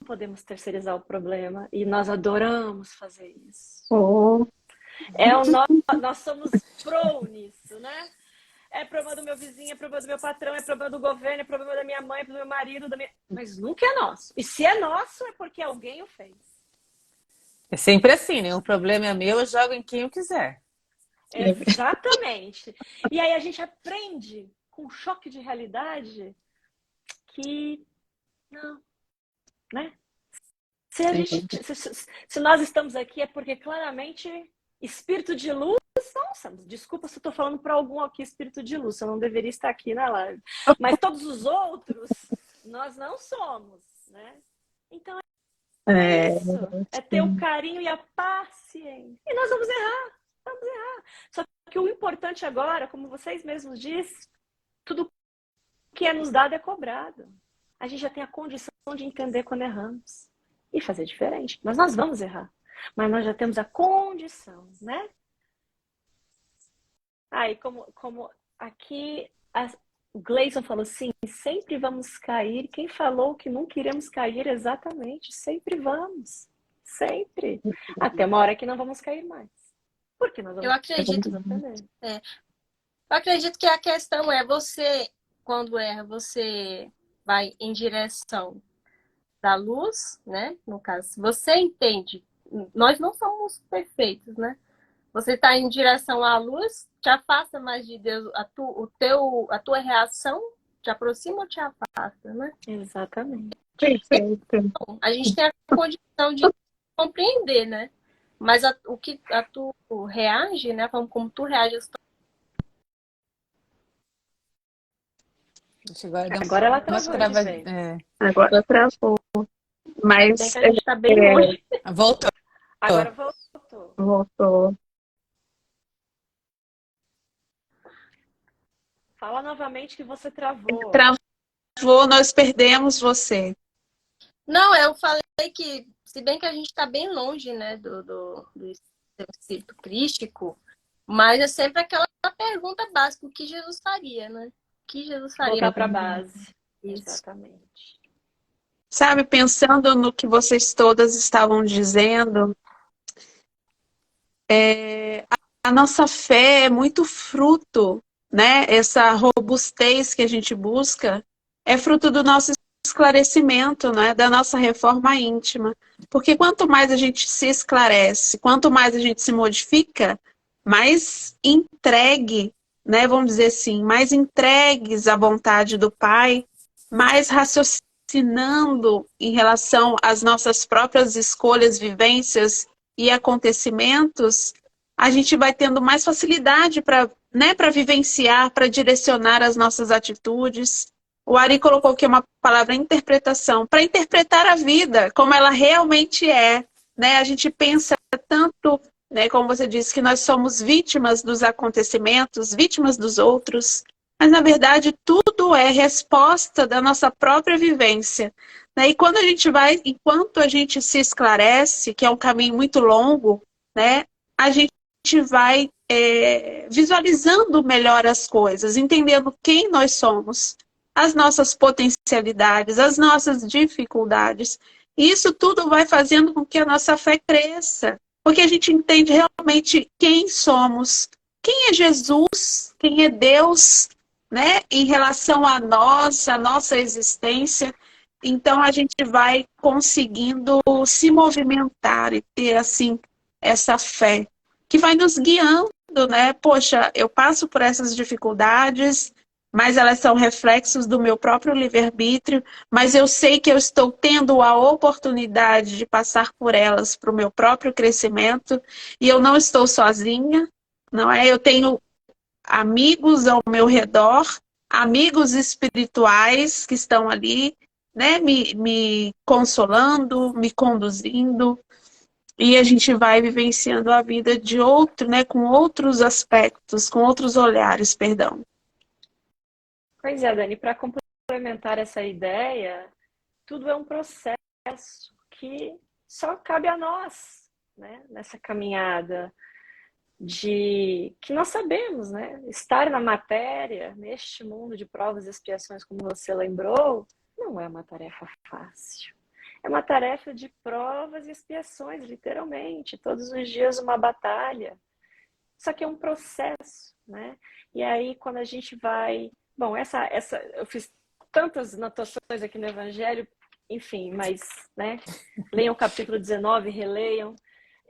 podemos terceirizar o problema. E nós adoramos fazer isso. Oh. Nós somos pro nisso, né? É problema do meu vizinho, é problema do meu patrão, é problema do governo, é problema da minha mãe, é problema do meu marido, mas nunca é nosso. E se é nosso, é porque alguém o fez. É sempre assim, né? O problema é meu, eu jogo em quem eu quiser. Exatamente. E aí a gente aprende com um choque de realidade que não, né? Se nós estamos aqui é porque claramente espírito de luz não somos. Desculpa se eu estou falando para algum aqui espírito de luz, eu não deveria estar aqui na live. Mas todos os outros nós não somos, né? Então é isso. É ter o carinho e a paciência. E nós vamos errar. Só que o importante agora, como vocês mesmos dizem, tudo que é nos dado é cobrado. A gente já tem a condição de entender quando erramos e fazer diferente. Mas nós vamos errar. Mas nós já temos a condição, né? Aí, como aqui o Gleison falou, sim, sempre vamos cair. Quem falou que nunca iremos cair, exatamente, sempre vamos. Sempre. Até uma hora que não vamos cair mais. Porque nós vamos Eu acredito. Eu acredito que a questão é você, quando erra, você vai em direção da luz, né? No caso, você entende. Nós não somos perfeitos, né? Você está em direção à luz, te afasta mais de Deus, a tua reação te aproxima ou te afasta, né? Exatamente. Então, a gente tem a condição de compreender, né? Mas o que tu reage, né? Como tu reage às Agora ela travou. Agora travou. Mas a gente tá bem longe. Voltou. Agora voltou. Fala novamente que você travou. Travou, nós perdemos você. Não, eu falei que, se bem que a gente está bem longe, né, do espírito crístico, mas é sempre aquela pergunta básica, o que Jesus faria, né? O que Jesus faria? Voltar para a base. Isso. Exatamente. Sabe, pensando no que vocês todas estavam dizendo, a nossa fé é muito fruto, né? Essa robustez que a gente busca é fruto do nosso esclarecimento, né? Da nossa reforma íntima. Porque quanto mais a gente se esclarece, quanto mais a gente se modifica, mais entregue, né? Vamos dizer assim, mais entregues à vontade do Pai, mais raciocinando em relação às nossas próprias escolhas, vivências e acontecimentos, a gente vai tendo mais facilidade para, né, para vivenciar, para direcionar as nossas atitudes. O Ari colocou aqui uma palavra interpretação, para interpretar a vida como ela realmente é, né? A gente pensa tanto, né, como você disse, que nós somos vítimas dos acontecimentos, vítimas dos outros, mas na verdade tudo é resposta da nossa própria vivência, né? E quando a gente vai, enquanto a gente se esclarece, que é um caminho muito longo, né, a gente vai visualizando melhor as coisas, entendendo quem nós somos, as nossas potencialidades, as nossas dificuldades. E isso tudo vai fazendo com que a nossa fé cresça, porque a gente entende realmente quem somos, quem é Jesus, quem é Deus, né, em relação a nós, a nossa existência. Então a gente vai conseguindo se movimentar e ter assim essa fé que vai nos guiando, né? Poxa, eu passo por essas dificuldades, mas elas são reflexos do meu próprio livre-arbítrio, mas eu sei que eu estou tendo a oportunidade de passar por elas para o meu próprio crescimento, e eu não estou sozinha, não é? Eu tenho amigos ao meu redor, amigos espirituais que estão ali, né, me consolando, me conduzindo, e a gente vai vivenciando a vida de outro, né, com outros aspectos, com outros olhares, perdão. Pois é, Dani, para complementar essa ideia, tudo é um processo que só cabe a nós, né, nessa caminhada de que nós sabemos, né, estar na matéria, neste mundo de provas e expiações, como você lembrou, não é uma tarefa fácil. É uma tarefa de provas e expiações, literalmente, todos os dias uma batalha. Isso aqui é um processo, né? E aí, quando a gente vai... Bom, eu fiz tantas anotações aqui no Evangelho, enfim, mas, né? Leiam o capítulo 19, releiam.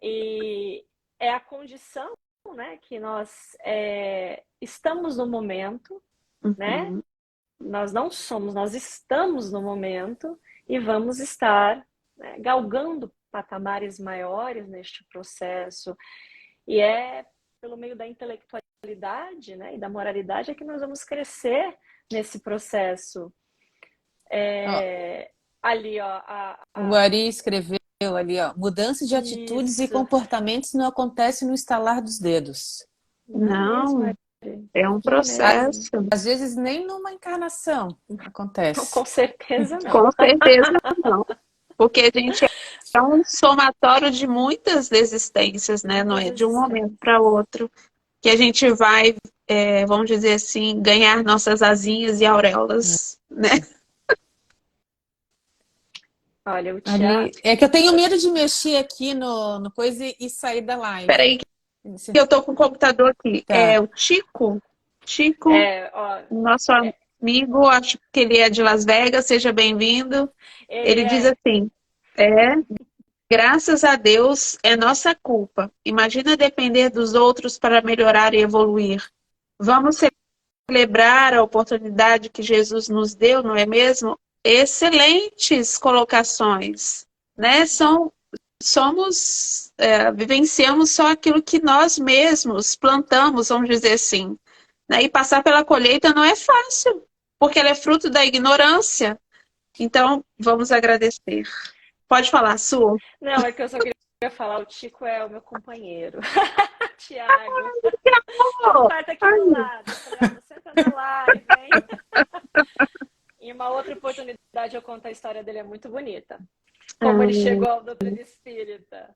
E é a condição, né? Que nós estamos no momento, né? Nós não somos, nós estamos no momento e vamos estar, né, galgando patamares maiores neste processo. E é pelo meio da intelectualidade, né, e da moralidade é que nós vamos crescer nesse processo. Ali, ó. O Ari escreveu ali, ó. Mudança de atitudes e comportamentos não acontece no estalar dos dedos. Não, é um processo. Às vezes nem numa encarnação acontece. Com certeza não. Com certeza não. Porque a gente é um somatório de muitas desistências, né? Não é de um momento para outro que a gente vai, vamos dizer assim, ganhar nossas asinhas e auréolas, né? Olha, o Tiago... É que eu tenho medo de mexer aqui no coisa e sair da live. Peraí, que eu tô com o computador aqui. Tá. É o Chico, nosso amigo, acho que ele é de Las Vegas, seja bem-vindo. Ele diz assim, graças a Deus é nossa culpa. Imagina depender dos outros para melhorar e evoluir. Vamos celebrar a oportunidade que Jesus nos deu, não é mesmo? Excelentes colocações, né? Vivenciamos só aquilo que nós mesmos plantamos, vamos dizer assim, né? E passar pela colheita não é fácil, porque ela é fruto da ignorância. Então, vamos agradecer. Pode falar, Su. Não, é que eu só queria falar, o Chico é o meu companheiro. Tiago. Pai tá aqui do lado. Senta do lado, vem. Em uma outra oportunidade eu conto a história dele, é muito bonita. Como ele chegou ao doutrina espírita.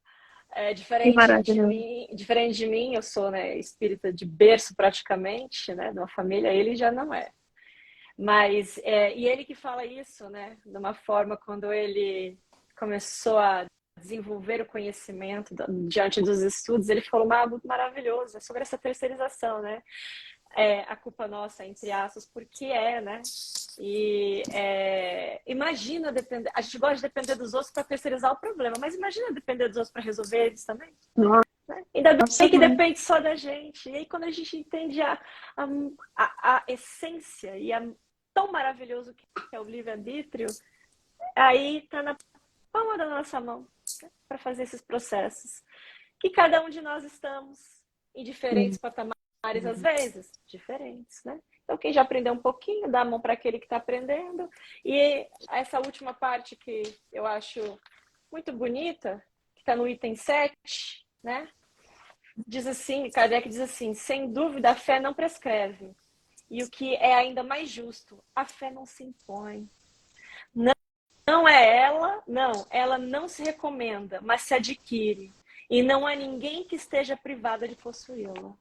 Diferente de mim, eu sou, né, espírita de berço praticamente, né, de uma família, ele já não é. Mas, e ele que fala isso, né, de uma forma quando ele começou a desenvolver o conhecimento diante dos estudos, ele falou algo maravilhoso, sobre essa terceirização, né? A culpa nossa, entre aspas, porque né? E imagina depender. A gente gosta de depender dos outros para terceirizar o problema, mas imagina depender dos outros para resolver eles também. Né? Ainda bem que depende só da gente. E aí, quando a gente entende a essência e tão maravilhoso que é o livre-arbítrio, aí está na palma da nossa mão, né, para fazer esses processos. Que cada um de nós estamos em diferentes patamares, às vezes, diferentes, né? Então, quem já aprendeu um pouquinho, dá a mão para aquele que está aprendendo. E essa última parte que eu acho muito bonita, que está no item 7, né? Diz assim, Kardec diz assim, sem dúvida a fé não prescreve. E o que é ainda mais justo, a fé não se impõe. Ela não se recomenda, mas se adquire. E não há ninguém que esteja privada de possuí-la.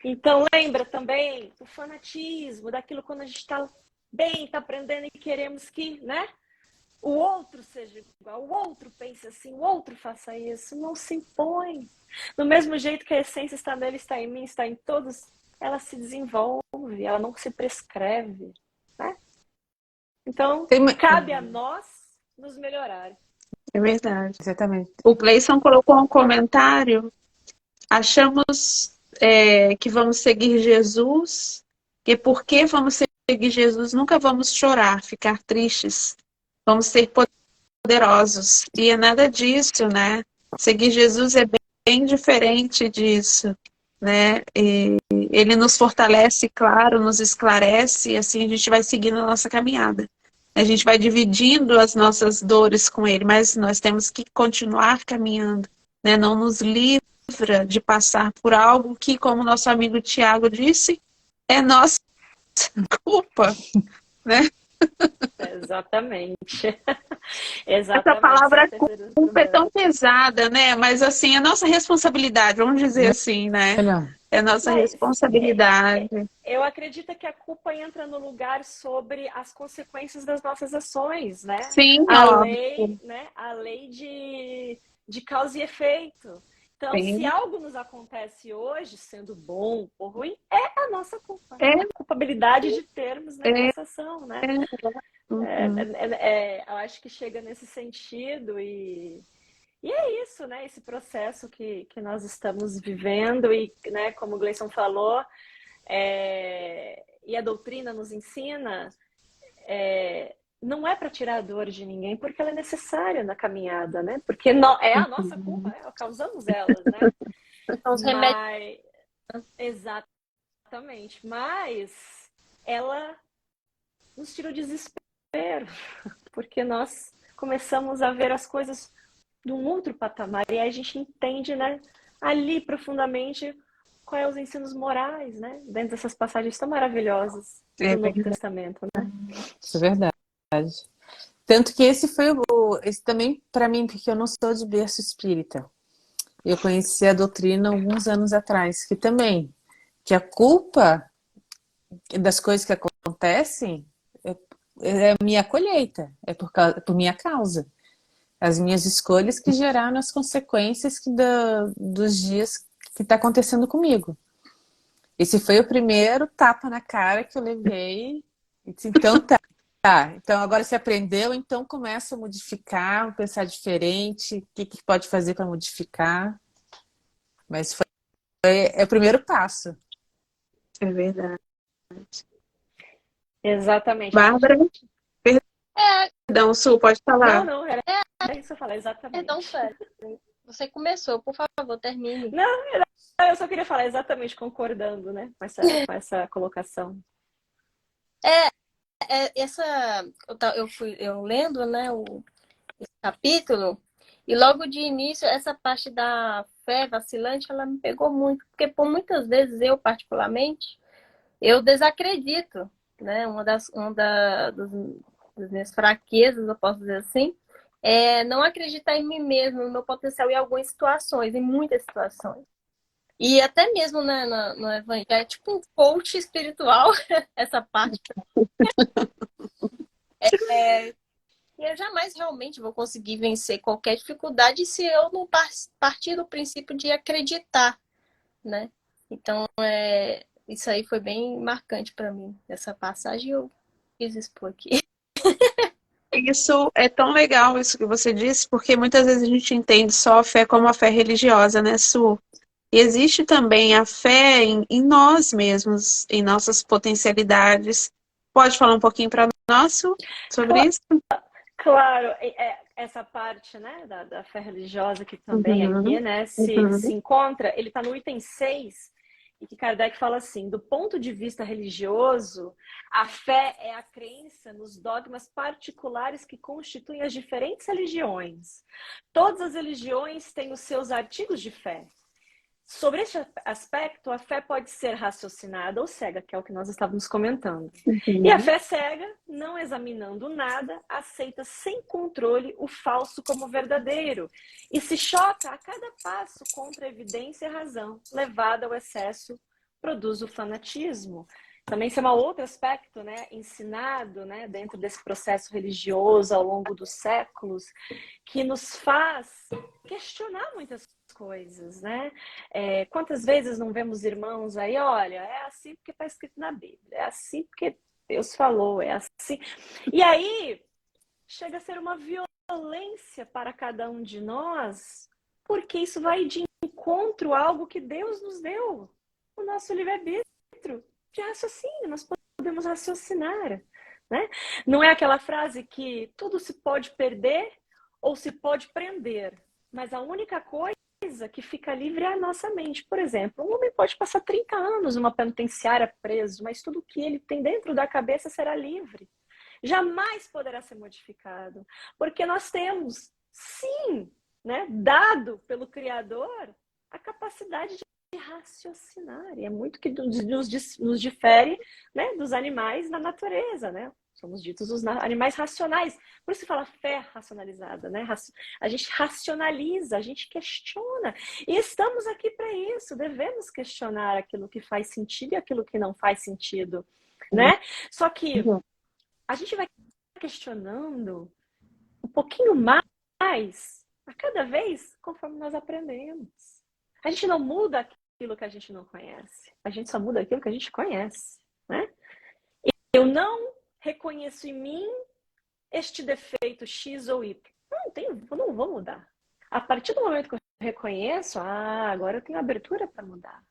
Então, lembra também do fanatismo, daquilo quando a gente está bem, está aprendendo e queremos que, né, o outro seja igual, o outro pense assim, o outro faça isso. Não se impõe. Do mesmo jeito que a essência está nele, está em mim, está em todos, ela se desenvolve, ela não se prescreve, né? Então, cabe a nós nos melhorar. É verdade. Exatamente. O Gleison colocou um comentário. Achamos que vamos seguir Jesus porque vamos seguir Jesus, nunca vamos chorar, ficar tristes. Vamos ser poderosos. E é nada disso, né? Seguir Jesus é bem diferente disso, né? E ele nos fortalece, claro, nos esclarece, e assim a gente vai seguindo a nossa caminhada. A gente vai dividindo as nossas dores com ele, mas nós temos que continuar caminhando, né? Não nos livra de passar por algo que, como nosso amigo Tiago disse, é nossa culpa, né? Exatamente. Essa Exatamente. palavra Certeza dos culpa é tão problemas. pesada, né? Mas assim, é nossa responsabilidade, vamos dizer assim, né? Não. É nossa Mas responsabilidade. eu acredito que a culpa entra no lugar sobre as consequências das nossas ações, né? Sim, A lei, óbvio. né? A lei de causa e efeito. Então, se Sim. algo nos acontece hoje, sendo bom ou ruim, é a nossa culpa. É, A culpabilidade de termos, né, é, essa ação, né? é. Uhum. Eu acho que chega nesse sentido e é isso, né? Esse processo que nós estamos vivendo e, né, como o Gleison falou, e a doutrina nos ensina, não é para tirar a dor de ninguém, porque ela é necessária na caminhada, né? Porque não, é a nossa culpa, né? Causamos elas, né? São os remédios. Mas, exatamente, mas ela nos tira o desespero, porque nós começamos a ver as coisas de um outro patamar e aí a gente entende, né, ali profundamente quais os ensinos morais, né, dentro dessas passagens tão maravilhosas É do Novo verdade. Testamento, né? Isso é verdade. Tanto que esse foi esse também para mim, porque eu não sou de berço espírita. Eu conheci a doutrina alguns anos atrás, que também, que a culpa das coisas que acontecem é a minha colheita, é por minha causa. As minhas escolhas que geraram as consequências dos dias que está acontecendo comigo. Esse foi o primeiro tapa na cara que eu levei. E disse, então tá. Então agora você aprendeu, então começa a modificar, pensar diferente, o que pode fazer para modificar. Mas é o primeiro passo. É verdade. Exatamente. A gente... Bárbara, É, perdão, Su, pode Não, falar. não, era isso que eu falei, perdão, exatamente. Fé. Você começou, por favor, termine. Não, eu só queria falar exatamente concordando, né, com essa colocação. Eu lendo, né, esse capítulo, e logo de início, essa parte da fé vacilante, ela me pegou muito, porque por muitas vezes eu, particularmente, eu desacredito, né? Das minhas fraquezas, eu posso dizer assim, é não acreditar em mim mesmo, no meu potencial em algumas situações, em muitas situações. E até mesmo no evangelho, é tipo um coach espiritual, essa parte. E eu jamais realmente vou conseguir vencer qualquer dificuldade se eu não partir do princípio de acreditar, né? Então, isso aí foi bem marcante para mim, essa passagem eu quis expor aqui. Isso é tão legal, isso que você disse, porque muitas vezes a gente entende só a fé como a fé religiosa, né, Su? E existe também a fé em nós mesmos, em nossas potencialidades. Pode falar um pouquinho para nós, Su, sobre isso? Claro, essa parte, né, da fé religiosa que também aqui, Uhum, né, se uhum. encontra, ele está no item 6, e que Kardec fala assim, do ponto de vista religioso, a fé é a crença nos dogmas particulares que constituem as diferentes religiões. Todas as religiões têm os seus artigos de fé. Sobre este aspecto, a fé pode ser raciocinada ou cega, que é o que nós estávamos comentando. E a Uhum. fé cega, não examinando nada, aceita sem controle o falso como verdadeiro e se choca a cada passo contra a evidência e a razão, levada ao excesso, produz o fanatismo. Também isso é um outro aspecto, né, ensinado, né, dentro desse processo religioso ao longo dos séculos, que nos faz questionar muitas coisas, né? Quantas vezes não vemos irmãos aí, olha, é assim porque está escrito na Bíblia, é assim porque Deus falou, é assim. E aí chega a ser uma violência para cada um de nós, porque isso vai de encontro a algo que Deus nos deu, o nosso livre-arbítrio. de raciocínio, nós podemos raciocinar, né? Não é aquela frase que tudo se pode perder ou se pode prender, mas a única coisa que fica livre é a nossa mente. Por exemplo, um homem pode passar 30 anos numa penitenciária preso, mas tudo que ele tem dentro da cabeça será livre. Jamais poderá ser modificado, porque nós temos, sim, né, dado pelo Criador a capacidade de raciocinar. E é muito que nos difere, né, dos animais na natureza, né? Somos ditos os animais racionais. Por isso se fala fé racionalizada, né? A gente racionaliza, a gente questiona. E estamos aqui para isso. Devemos questionar aquilo que faz sentido e aquilo que não faz sentido, né? Só que a gente vai questionando um pouquinho mais a cada vez conforme nós aprendemos. A gente não muda aquilo que a gente não conhece. A gente só muda aquilo que a gente conhece, né? Eu não reconheço em mim este defeito X ou Y. Não vou mudar. A partir do momento que eu reconheço, agora eu tenho abertura para mudar.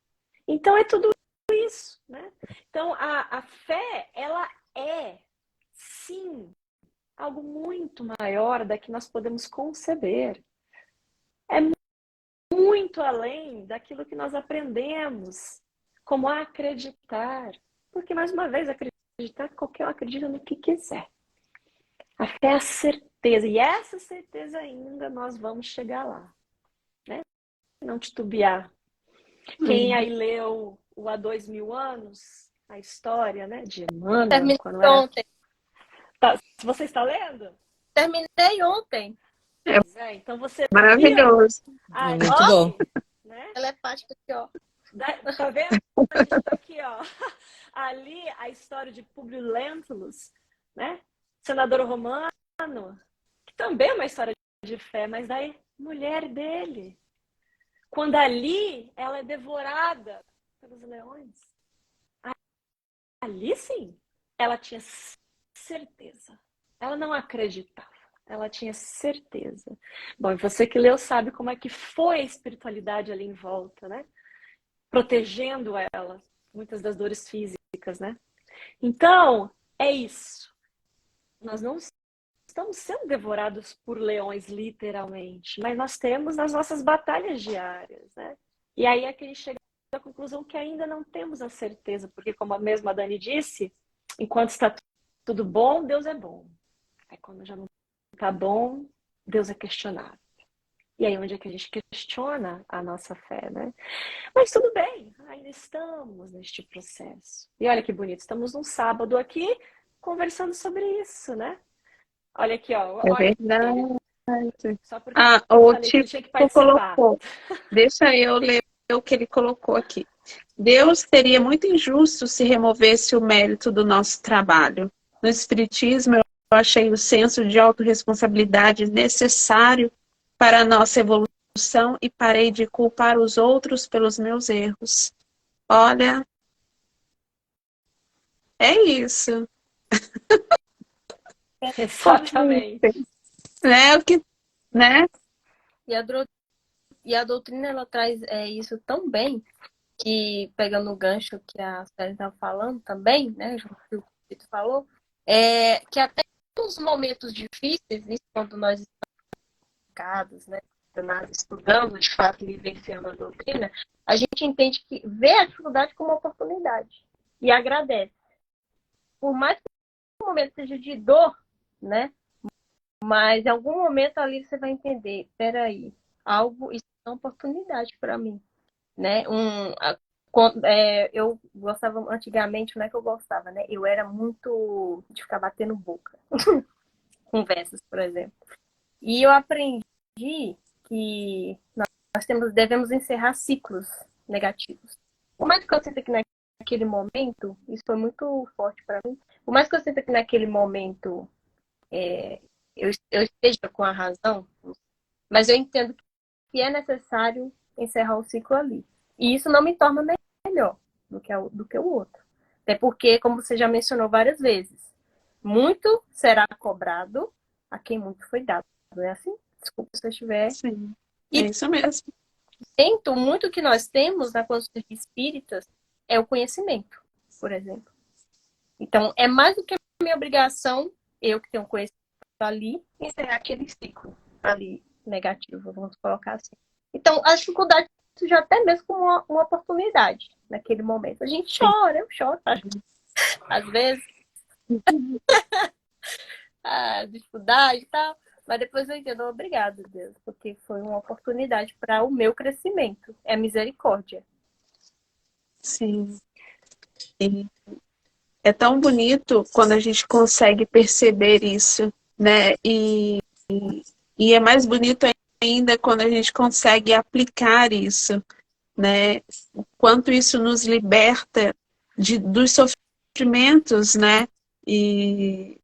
Então é tudo isso, né? Então a fé, ela é, sim, algo muito maior da que nós podemos conceber. É muito além daquilo que nós aprendemos, como acreditar. Porque, mais uma vez, acreditar, qualquer um acredita no que quiser. A fé é a certeza. E essa certeza ainda nós vamos chegar lá. Né? Não titubear. Quem aí leu o Há 2000 anos, a história, né, de Emmanuel, Terminei quando era... ontem. Tá, você está lendo? Terminei ontem. Pois é, então você Maravilhoso. viu É ali, muito bom. né? Telepática aqui, ó. Tá vendo? A gente tá aqui, ó. Ali a história de Publio Lentulus, né? Senador romano, que também é uma história de fé, mas daí mulher dele. Quando ali ela é devorada pelos leões. Ali sim, ela tinha certeza. Ela não acreditava. Ela tinha certeza. Bom, e você que leu sabe como é que foi a espiritualidade ali em volta, né? Protegendo ela, muitas das dores físicas, né? Então, é isso. Nós não estamos sendo devorados por leões, literalmente, mas nós temos as nossas batalhas diárias, né? E aí é que a gente chega à conclusão que ainda não temos a certeza, porque como a mesma Dani disse, enquanto está tudo bom, Deus é bom. Aí quando já não está bom, Deus é questionável. E aí onde é que a gente questiona a nossa fé, né? Mas tudo bem, ainda estamos neste processo. E olha que bonito, estamos num sábado aqui conversando sobre isso, né? Olha aqui, ó. É Olha verdade. só porque eu O falei que ele tinha que Tico participar. colocou. Deixa eu ler o que ele colocou aqui. Deus seria muito injusto se removesse o mérito do nosso trabalho. No Espiritismo, eu achei o senso de autorresponsabilidade necessário para a nossa evolução e parei de culpar os outros pelos meus erros. Olha, é isso. Exatamente. Né? O que, né? E a doutrina, ela traz isso tão bem, que, pegando o gancho que a Sueli estava falando também, né, que o Tito falou, que até nos momentos difíceis, isso quando nós estamos, né, estudando, de fato, vivenciando a doutrina, a gente entende que vê a dificuldade como uma oportunidade e agradece. Por mais que o momento seja de dor, né, mas em algum momento ali você vai entender, peraí, isso é uma oportunidade para mim, né? Eu gostava antigamente, não é que eu gostava, né? Eu era muito de ficar batendo boca, conversas, por exemplo. E eu aprendi que devemos encerrar ciclos negativos. Por mais que eu sinta que naquele momento, isso foi muito forte para mim, por mais que eu sinta que naquele momento eu esteja com a razão, mas eu entendo que é necessário encerrar o ciclo ali. E isso não me torna melhor do que o outro. Até porque, como você já mencionou várias vezes, muito será cobrado a quem muito foi dado. Não é assim? Desculpa se eu estiver... Sim, E é isso mesmo. muito que nós temos na consciência espíritas é o conhecimento. por exemplo. Então, é mais do que a minha obrigação, eu que tenho conhecimento ali, encerrar aquele ciclo ali negativo, vamos colocar assim. Então, a dificuldade já até mesmo como uma oportunidade naquele momento. A gente chora, eu choro, às vezes, a dificuldade e tal, mas depois eu entendo, obrigada, Deus, porque foi uma oportunidade para o meu crescimento. É misericórdia. Sim. E é tão bonito quando a gente consegue perceber isso, né? E é mais bonito ainda quando a gente consegue aplicar isso, né? O quanto isso nos liberta dos sofrimentos, né? E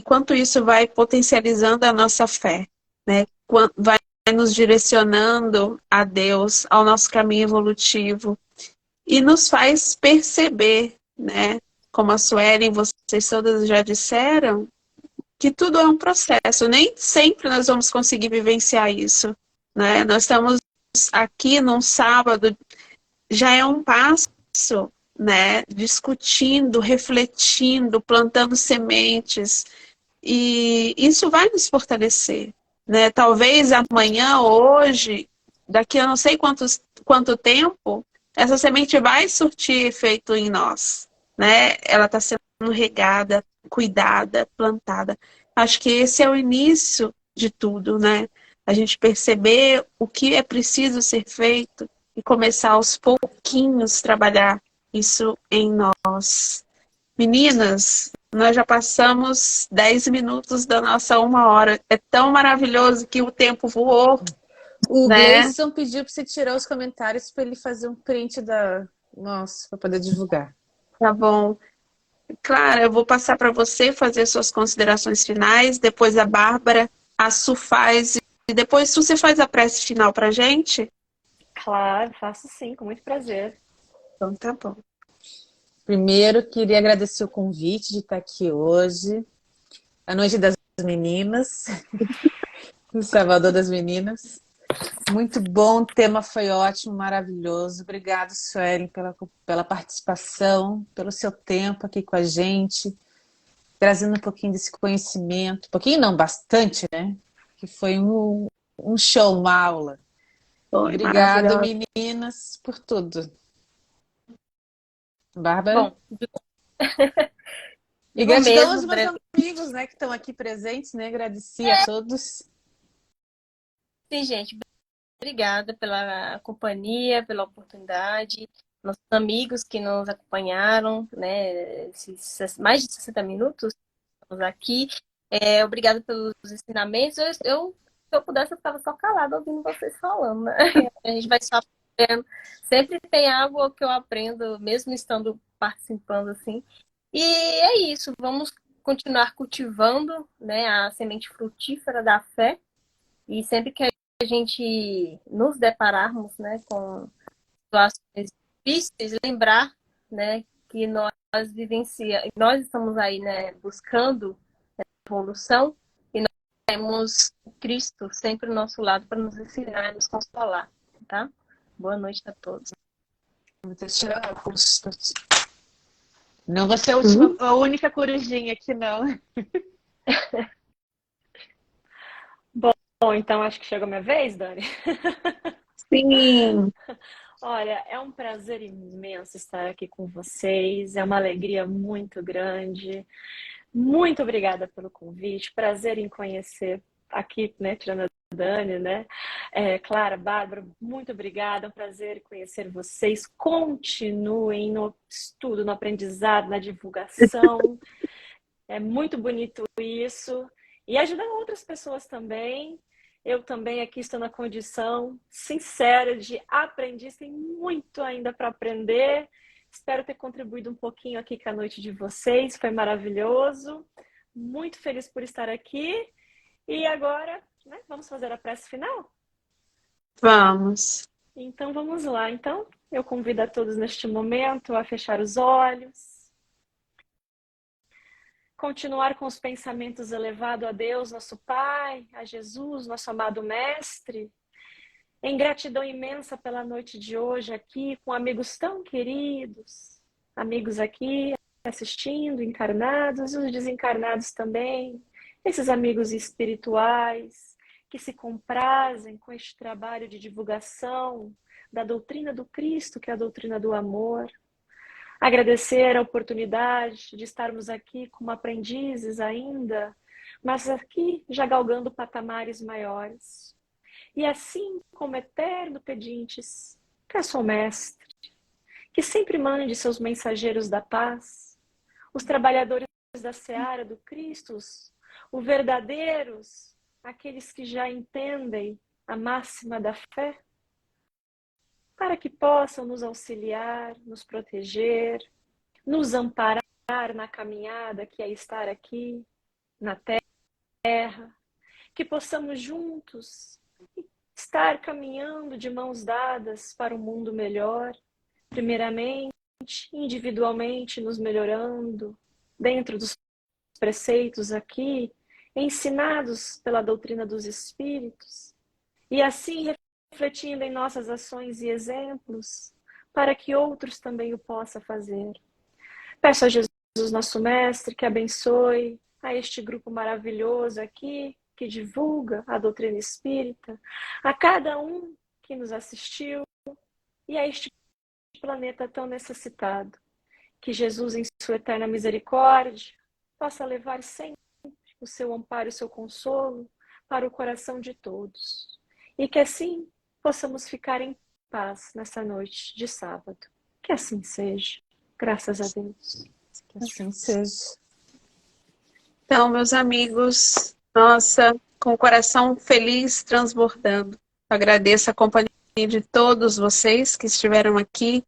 quanto isso vai potencializando a nossa fé, né? Vai nos direcionando a Deus, ao nosso caminho evolutivo e nos faz perceber, né? Como a Suelen, vocês todas já disseram, que tudo é um processo. Nem sempre nós vamos conseguir vivenciar isso, né? Nós estamos aqui num sábado, já é um passo, né? Discutindo, refletindo, plantando sementes. E isso vai nos fortalecer, né? Talvez amanhã, hoje, daqui a não sei quanto tempo, essa semente vai surtir efeito em nós, né? Ela está sendo regada, cuidada, plantada. Acho que esse é o início de tudo, né? A gente perceber o que é preciso ser feito e começar aos pouquinhos trabalhar isso em nós. Meninas, nós já passamos 10 minutos da nossa 1 hora. É tão maravilhoso que o tempo voou, O né? Gleison pediu para você tirar os comentários para ele fazer um print da. Nossa, para poder divulgar. Tá bom. Clara, eu vou passar para você fazer suas considerações finais, depois a Bárbara, a Su faz, e depois você faz a prece final para gente? Claro, faço sim, com muito prazer. Então tá bom. Primeiro, queria agradecer o convite de estar aqui hoje, a Noite das Meninas, no Salvador das Meninas. Muito bom, o tema foi ótimo, maravilhoso. Obrigada, Suelen, pela participação, pelo seu tempo aqui com a gente, trazendo um pouquinho desse conhecimento. Pouquinho não, bastante, né? Que foi um show, uma aula. Foi Obrigado, maravilhoso. meninas, por tudo. Bárbara? Bom, E digo gratidão aos mesmo, meus amigos, né, que estão aqui presentes, né? Agradecer a todos. sim, gente, obrigada pela companhia, pela oportunidade, nossos amigos que nos acompanharam, né, esses mais de 60 minutos estamos aqui. Obrigada pelos ensinamentos. Se eu pudesse, eu ficava só calada ouvindo vocês falando, né? A gente vai só aprendendo. Sempre tem algo que eu aprendo, mesmo estando participando assim. E é isso, vamos continuar cultivando, né, a semente frutífera da fé. E sempre que a gente nos depararmos, né, com situações difíceis, lembrar, né, que nós estamos aí, né, buscando evolução e nós temos Cristo sempre ao nosso lado para nos ensinar e nos consolar, tá? Boa noite a todos. Não vou ser a única corujinha aqui, não. Bom, então acho que chegou a minha vez, Dani. Sim, Olha, é um prazer imenso estar aqui com vocês, é uma alegria muito grande. Muito obrigada pelo convite, prazer em conhecer aqui, né, tirando a Dani, né? Clara, Bárbara, muito obrigada, é um prazer conhecer vocês. Continuem no estudo, no aprendizado, na divulgação. É muito bonito isso. E ajudando outras pessoas também. Eu também aqui estou na condição sincera de aprendiz, tem muito ainda para aprender. Espero ter contribuído um pouquinho aqui com a noite de vocês, foi maravilhoso. Muito feliz por estar aqui. E agora, né, vamos fazer a prece final? vamos. Então vamos lá. Então, eu convido a todos neste momento a fechar os olhos. Continuar com os pensamentos elevados a Deus, nosso Pai, a Jesus, nosso amado Mestre. Em gratidão imensa pela noite de hoje aqui, com amigos tão queridos. amigos aqui assistindo, encarnados, os desencarnados também, esses amigos espirituais que se comprazem com este trabalho de divulgação da doutrina do Cristo, que é a doutrina do amor. Agradecer a oportunidade de estarmos aqui como aprendizes ainda, mas aqui já galgando patamares maiores. E assim, como eterno pedintes, peço ao Mestre que sempre mande seus mensageiros da paz, os trabalhadores da seara do Cristo, os verdadeiros, aqueles que já entendem a máxima da fé, para que possam nos auxiliar, nos proteger, nos amparar na caminhada que é estar aqui na Terra, que possamos juntos estar caminhando de mãos dadas para um mundo melhor, primeiramente, individualmente nos melhorando, dentro dos preceitos aqui, ensinados pela doutrina dos Espíritos, e assim refletindo em nossas ações e exemplos, para que outros também o possam fazer. Peço a Jesus, nosso Mestre, que abençoe a este grupo maravilhoso aqui, que divulga a doutrina espírita, a cada um que nos assistiu e a este planeta tão necessitado. Que Jesus, em sua eterna misericórdia, possa levar sempre o seu amparo e o seu consolo para o coração de todos. E que assim possamos ficar em paz nessa noite de sábado. Que assim seja. Graças a Deus. Que assim seja. Então, meus amigos, nossa, com o coração feliz, transbordando. Agradeço a companhia de todos vocês que estiveram aqui,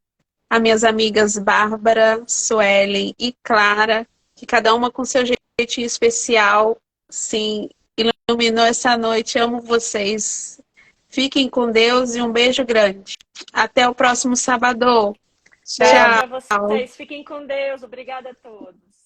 a minhas amigas Bárbara, Suelen e Clara, que cada uma com seu jeitinho especial, sim, iluminou essa noite. Amo vocês. Fiquem com Deus e um beijo grande. Até o próximo sábado. Beijo Tchau. para vocês. Fiquem com Deus. Obrigada a todos.